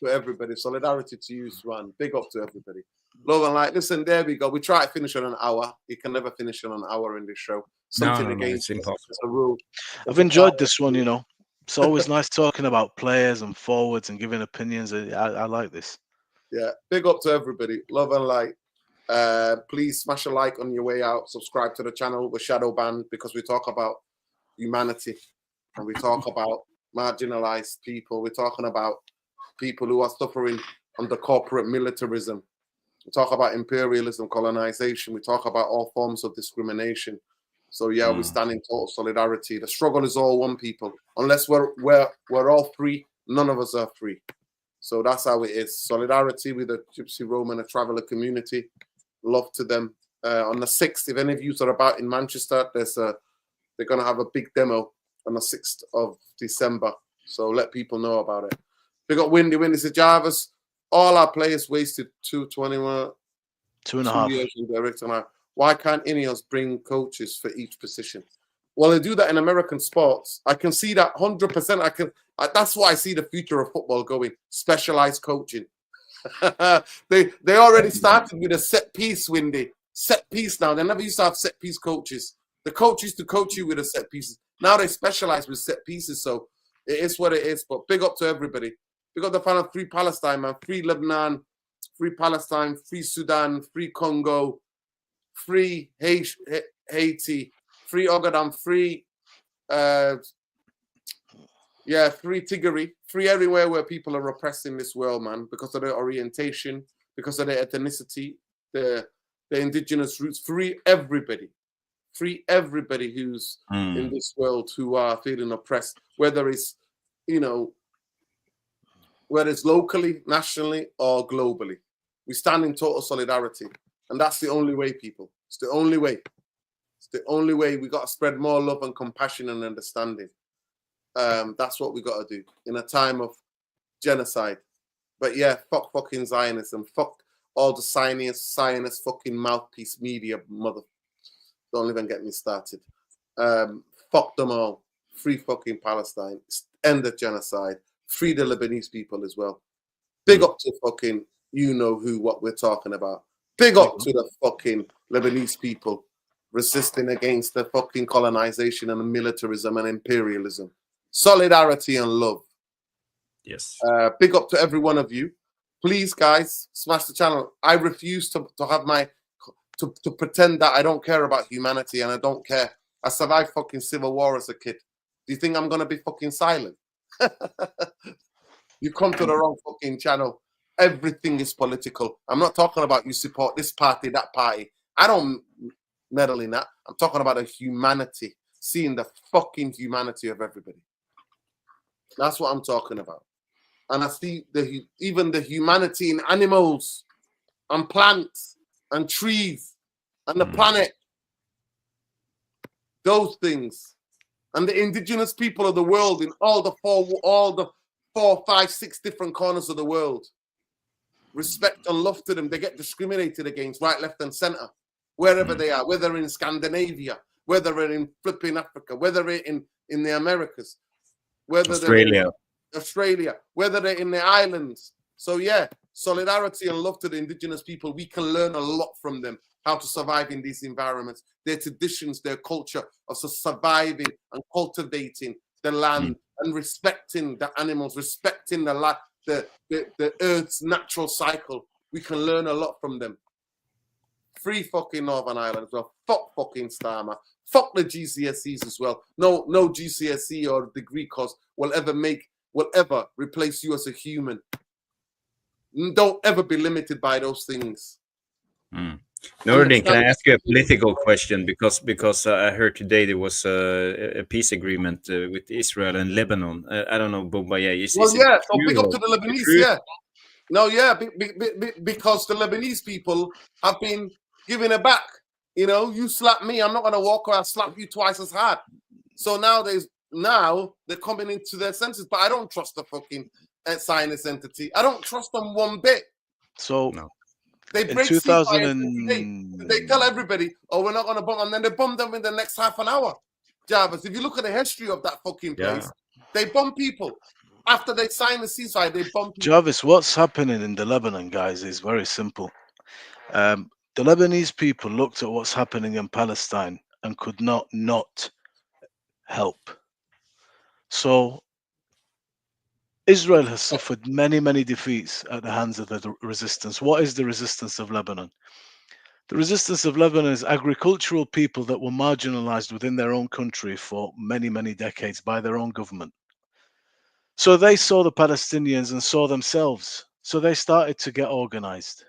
A: to everybody. Solidarity to you, Swan. Big up to everybody. Love and light. Listen, there we go. We try to finish on an hour. You can never finish on an hour in this show. Something against
C: it's impossible.
A: It's a rule.
D: I've enjoyed this one, It's always nice talking about players and forwards and giving opinions. I like this.
A: Yeah, big up to everybody. Love and light. Please smash a like on your way out. Subscribe to the channel. We're shadow banned because we talk about humanity and we talk about marginalized people. We're talking about people who are suffering under corporate militarism. We talk about imperialism, colonization. We talk about all forms of discrimination. So yeah, we stand in total solidarity. The struggle is all one, people. Unless we're all free, none of us are free. So that's how it is. Solidarity with the Gypsy, Roman, and Traveller community. Love to them. On the 6th, if any of you are about in Manchester, they're gonna have a big demo on the 6th of December. So let people know about it. We got Windy said Jarvis. All our players wasted 2.5 years in direct and why can't Ineos bring coaches for each position? Well, they do that in American sports. I can see that 100%. That's why I see the future of football going. Specialized coaching. They already started with a set piece, Windy. Set piece now. They never used to have set piece coaches. The coach used to coach you with a set pieces. Now they specialize with set pieces. So it is what it is. But big up to everybody. Big up the fan of Free Palestine, man. Free Lebanon, Free Palestine, Free Sudan, Free Congo, Free Haiti, Free Ogaden, Free free Tigray, free everywhere where people are oppressed in this world, man, because of their orientation, because of their ethnicity, the indigenous roots. Free everybody who's in this world who are feeling oppressed, whether it's locally, nationally, or globally. We stand in total solidarity. And that's the only way, people. It's the only way. It's the only way. We got to spread more love and compassion and understanding. That's what we got to do in a time of genocide. But yeah, fuck fucking Zionism. Fuck all the Zionist fucking mouthpiece media, mother. Don't even get me started. Fuck them all. Free fucking Palestine. End the genocide. Free the Lebanese people as well. Big up to fucking what we're talking about. Big up to the fucking Lebanese people resisting against the fucking colonization and militarism and imperialism. Solidarity and love.
C: Yes.
A: Big up to every one of you. Please, guys, smash the channel. I refuse to have to pretend that I don't care about humanity and I don't care. I survived fucking civil war as a kid. Do you think I'm going to be fucking silent? You come to the wrong fucking channel. Everything is political. I'm not talking about you support this party, that party. I don't meddle in that. I'm talking about the humanity, seeing the fucking humanity of everybody. That's what I'm talking about. And I see even the humanity in animals and plants and trees and the planet. Those things. And the indigenous people of the world in all the 4, 5, 6 different corners of the world. Respect and love to them. They get discriminated against right, left, and center, wherever they are, whether in Scandinavia, whether they're in flipping Africa, whether they're in the Americas, whether Australia, whether they're in the islands. So yeah, solidarity and love to the indigenous people. We can learn a lot from them, how to survive in these environments, their traditions, their culture of surviving and cultivating the land and respecting the animals, respecting the life, the Earth's natural cycle. We can learn a lot from them. Free fucking Northern Ireland as well. Fuck fucking Starmer. Fuck the GCSEs as well. No GCSE or degree course will ever replace you as a human. Don't ever be limited by those things.
C: Nordin, can I ask you a political question? Because I heard today there was a peace agreement with Israel and Lebanon. I don't know, Bombaya.
A: So big up to the Lebanese, yeah. No, yeah, because the Lebanese people have been giving it back. You know, you slap me, I'm not going to walk around, slap you twice as hard. So now they're coming into their senses, but I don't trust the fucking Zionist entity. I don't trust them one bit.
D: So
A: they break 2000 every day. They tell everybody, "Oh, we're not going to bomb," and then they bomb them in the next half an hour. Jarvis, if you look at the history of that fucking place, they bomb people. After they sign the ceasefire, they bomb people.
D: Jarvis, what's happening in the Lebanon, guys, is very simple. The Lebanese people looked at what's happening in Palestine and could not help. So Israel has suffered many, many defeats at the hands of the resistance. What is the resistance of Lebanon? The resistance of Lebanon is agricultural people that were marginalized within their own country for many, many decades by their own government. So they saw the Palestinians and saw themselves. So they started to get organized.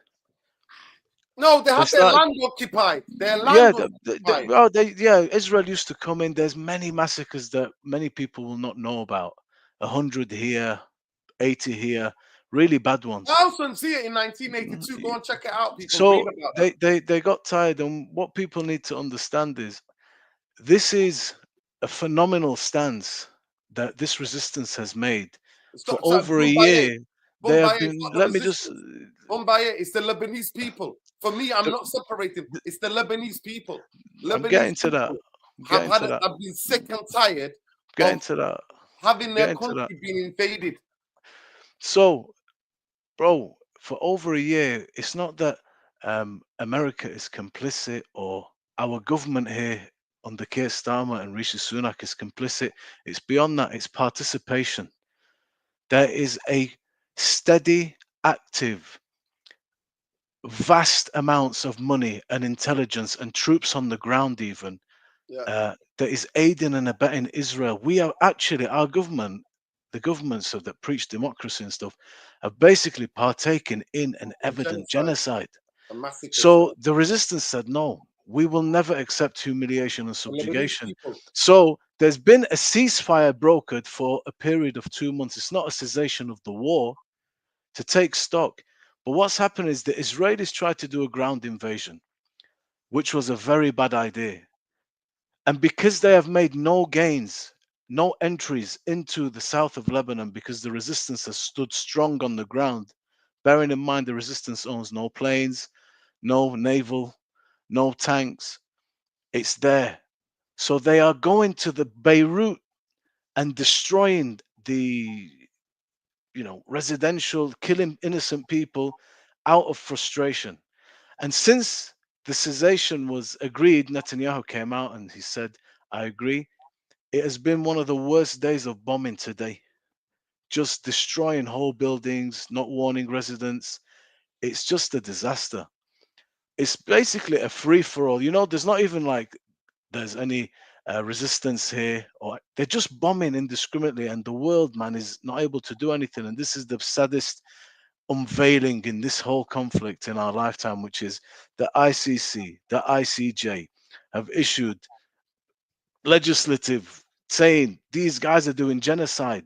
A: No, they have their land occupied. Their land occupied.
D: Israel used to come in. There's many massacres that many people will not know about. 100 here, 80 here, really bad ones.
A: I also see it in 1982. Go and check it out, people.
D: So they got tired, and what people need to understand is this is a phenomenal stance that this resistance has made for over a year. They have been. Let me just.
A: Bombay, it's the Lebanese people. For me, I'm not separating. It's the Lebanese people.
D: I'm getting to that.
A: I've been sick and tired.
D: Getting to that.
A: Having their country being invaded.
D: So, bro, for over a year, it's not that America is complicit or our government here under Keir Starmer and Rishi Sunak is complicit. It's beyond that. It's participation. There is a steady, active, vast amounts of money and intelligence and troops on the ground even that is aiding and abetting Israel. We are actually, our government, the governments that preach democracy and stuff, have basically partaken in an evident genocide. So the resistance said, no, we will never accept humiliation and subjugation. So there's been a ceasefire brokered for a period of 2 months. It's not a cessation of the war to take stock. But what's happened is the Israelis tried to do a ground invasion, which was a very bad idea. And because they have made no gains, no entries into the south of Lebanon, because the resistance has stood strong on the ground, bearing in mind the resistance owns no planes, no naval, no tanks. It's there. So they are going to the Beirut and destroying the residential, killing innocent people out of frustration. And since the cessation was agreed, Netanyahu came out and he said, I agree. It has been one of the worst days of bombing today. Just destroying whole buildings, not warning residents. It's just a disaster. It's basically a free-for-all. There's not even like there's any resistance here, or they're just bombing indiscriminately, and the world, man, is not able to do anything. And this is the saddest unveiling in this whole conflict in our lifetime, which is the ICC, the ICJ have issued legislative saying these guys are doing genocide,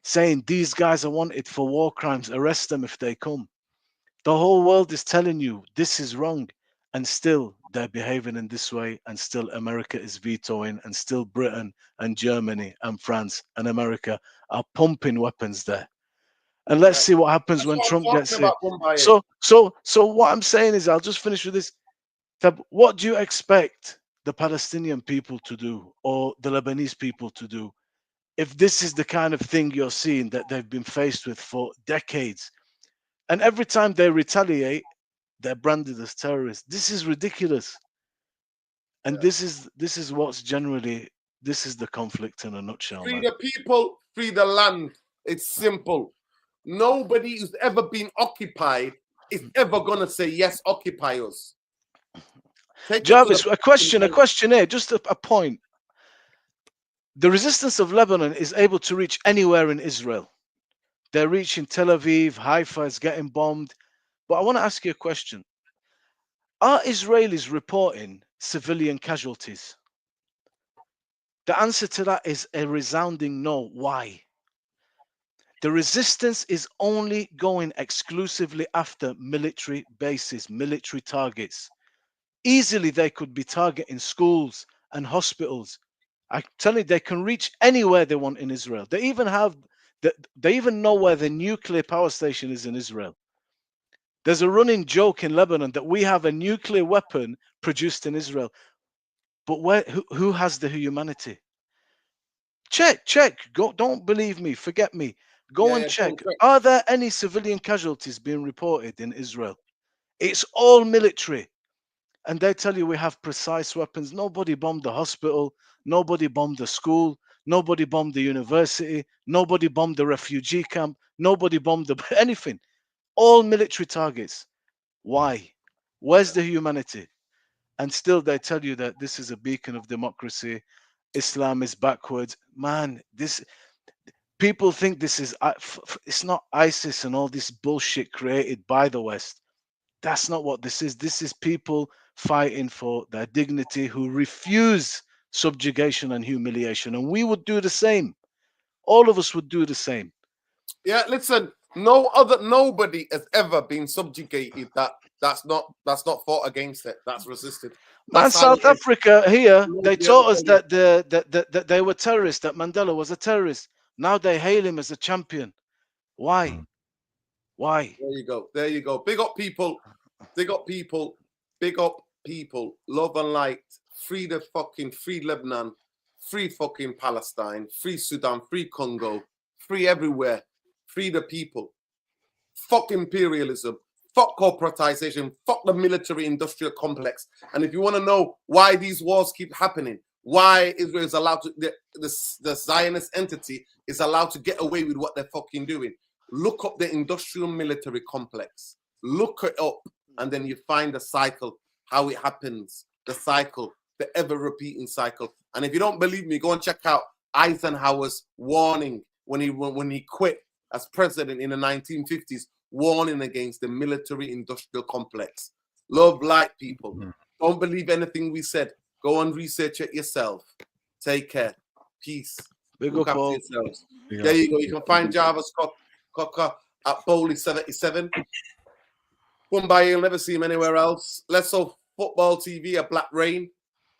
D: saying these guys are wanted for war crimes, arrest them if they come. The whole world is telling you this is wrong, and still they're behaving in this way, and still America is vetoing, and still Britain and Germany and France and America are pumping weapons there. And let's see what happens when Trump gets here. So what I'm saying is, I'll just finish with this. What do you expect the Palestinian people to do, or the Lebanese people to do, if this is the kind of thing you're seeing that they've been faced with for decades? And every time they retaliate, they're branded as terrorists. This is ridiculous. And this is what's generally This is the conflict in a nutshell,
A: Free
D: man.
A: the people, free the land. It's simple. Nobody who's ever been occupied is ever gonna say yes, occupy us.
D: Jarvis, a question here, just a point. The resistance of Lebanon is able to reach anywhere in Israel. They're reaching Tel Aviv, Haifa is getting bombed. But I want to ask you a question. Are Israelis reporting civilian casualties? The answer to that is a resounding no. Why? The resistance is only going exclusively after military bases, military targets. Easily they could be targeting schools and hospitals. I tell you, they can reach anywhere they want in Israel. They even know where the nuclear power station is in Israel. There's a running joke in Lebanon that we have a nuclear weapon produced in Israel. But who has the humanity? Check. Don't believe me. Forget me. Go and check. Are there any civilian casualties being reported in Israel? It's all military. And they tell you we have precise weapons. Nobody bombed the hospital. Nobody bombed the school. Nobody bombed the university. Nobody bombed the refugee camp. Nobody bombed anything. All military targets. Why? Where's the humanity? And still they tell you that this is a beacon of democracy. Islam is backwards. Man, people think this is, it's not ISIS and all this bullshit created by the West. That's not what this is. This is people fighting for their dignity who refuse subjugation and humiliation. And we would do the same. All of us would do the same.
A: Yeah, listen, nobody has ever been subjugated that's not fought against it, that's resisted.
D: Man, South Africa here, they taught us that they were terrorists, that Mandela was a terrorist. Now they hail him as a champion. Why? Why?
A: There you go. Big up people. Big up people. Big up people. Love and light. Free Lebanon. Free fucking Palestine. Free Sudan. Free Congo. Free everywhere. Free the people. Fuck imperialism. Fuck corporatization. Fuck the military industrial complex. And if you want to know why these wars keep happening, why Israel is allowed to, the Zionist entity is allowed to get away with what they're fucking doing, look up the industrial military complex. Look it up, and then you find the cycle, how it happens, the cycle, the ever-repeating cycle. And if you don't believe me, go and check out Eisenhower's warning when he quit as president in the 1950s, warning against the military-industrial complex. Love, light, people. Don't believe anything we said. Go and research it yourself. Take care. Peace. Look after yourselves. There you go. You can find Jarvis Cocker at Bowley 77. Come by, you'll never see him anywhere else. Let's Go Football TV at Black Rain.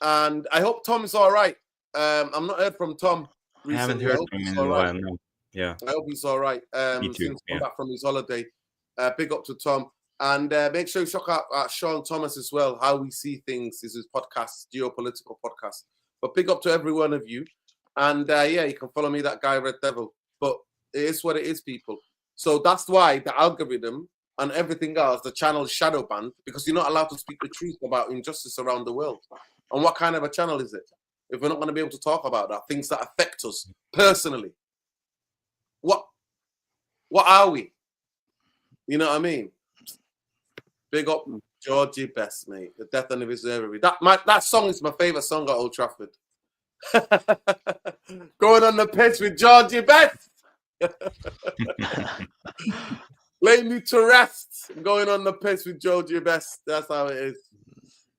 A: And I hope Tom's all right. I'm not heard from Tom recently.
C: I haven't heard from him in a while. No. Yeah.
A: I hope he's all right.
C: Me too.
A: Since he's back from his holiday. Big up to Tom. And make sure you check out Sean Thomas as well, How We See Things is his podcast, geopolitical podcast. But big up to every one of you. And yeah, you can follow me, that guy, Red Devil. But it is what it is, people. So that's why the algorithm and everything else, the channel is shadow banned, because you're not allowed to speak the truth about injustice around the world. And what kind of a channel is it? If we're not going to be able to talk about that, things that affect us personally. What are we? You know what I mean? Big up Georgie Best, mate. The death anniversary. That song is my favorite song at Old Trafford. Going on the pitch with Georgie Best. Lay me to rest. Going on the pitch with Georgie Best. That's how it is.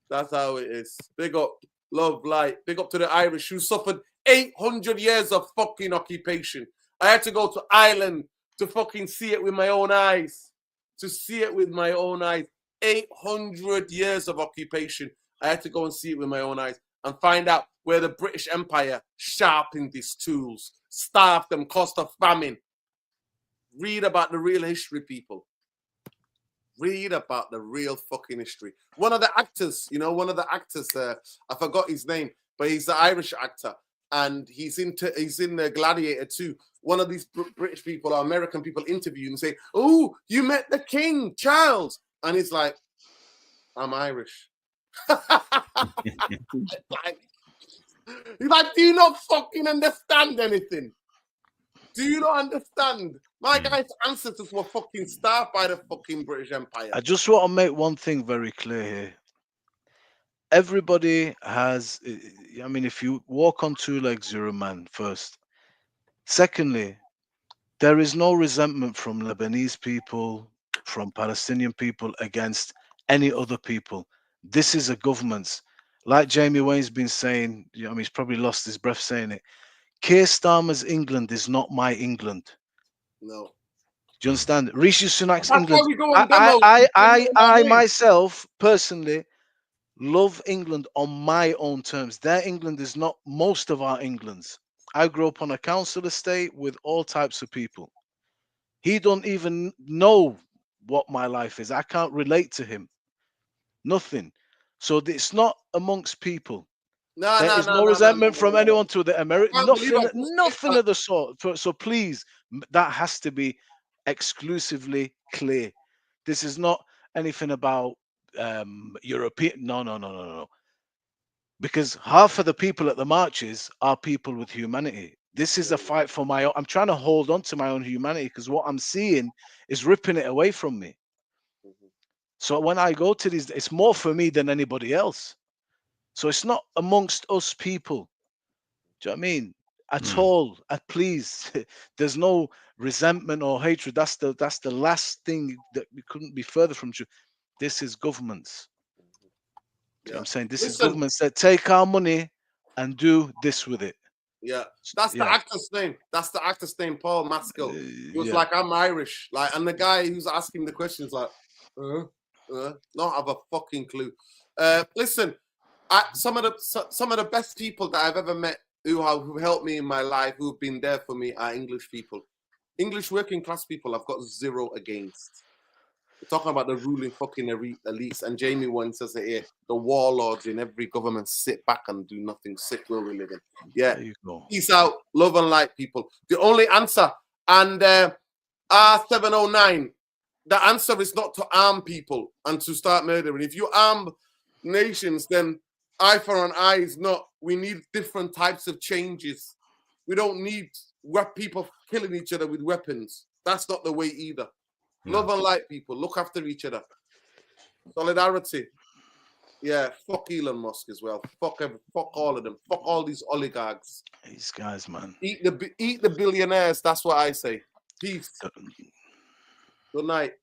A: That's how it is. Big up, love, light. Big up to the Irish who suffered 800 years of fucking occupation. I had to go to Ireland to fucking see it with my own eyes. To see it with my own eyes. 800 years of occupation. I had to go and see it with my own eyes and find out where the British Empire sharpened these tools, starved them, caused a famine. Read about the real history, people. Read about the real fucking history. One of the actors, I forgot his name, but he's the Irish actor, and he's in the Gladiator 2. One of these British people or American people interview him and say, "Oh, you met the King, Charles." And he's like, "I'm Irish." He's like, do you not fucking understand anything? Do you not understand? My guy's ancestors were fucking starved by the fucking British Empire.
D: I just want to make one thing very clear here. Everybody has, I mean, if you walk on two legs, you're a man, first. Secondly, there is no resentment from Lebanese people, from Palestinian people against any other people. This is a government's. Like Jamie Wayne's been saying, I mean, he's probably lost his breath saying it. Keir Starmer's England is not my England.
A: No.
D: Do you understand? Rishi Sunak's
A: That's
D: England.
A: why we go on demos.
D: I myself personally love England on my own terms. Their England is not most of our England's. I grew up on a council estate with all types of people. He don't even know what my life is. I can't relate to him. Nothing. So it's not amongst people.
A: No,
D: There is no resentment from anyone to the American. Nothing of the sort. So please, that has to be exclusively clear. This is not anything about European. No. Because half of the people at the marches are people with humanity. This is a fight for my own. I'm trying to hold on to my own humanity because what I'm seeing is ripping it away from me. So when I go to these, it's more for me than anybody else. So it's not amongst us people. Do you know what I mean? At all. Please. There's no resentment or hatred. That's the last thing that we couldn't be further from true. This is governments. Do you know what I'm saying? This is governments that take our money and do this with it.
A: Yeah. That's the actor's name. That's the actor's name, Paul Maskell. He was like, I'm Irish. Like, and the guy who's asking the questions like, not have a fucking clue. Listen, some of the best people that I've ever met who helped me in my life, who've been there for me, are English people. English working class people I've got zero against. We're talking about the ruling fucking elites, and Jamie once says it here, the warlords in every government sit back and do nothing. Sick will we live in. Yeah.
D: There you go.
A: Peace out. Love and light, people. The only answer, and R709, the answer is not to arm people and to start murdering. If you arm nations, then eye for an eye is not. We need different types of changes. We don't need people killing each other with weapons. That's not the way either. No. Love and light, people. Look after each other. Solidarity. Yeah, fuck Elon Musk as well. Fuck all of them. Fuck all these oligarchs.
D: These guys, man.
A: Eat the billionaires. That's what I say. Peace. Good night.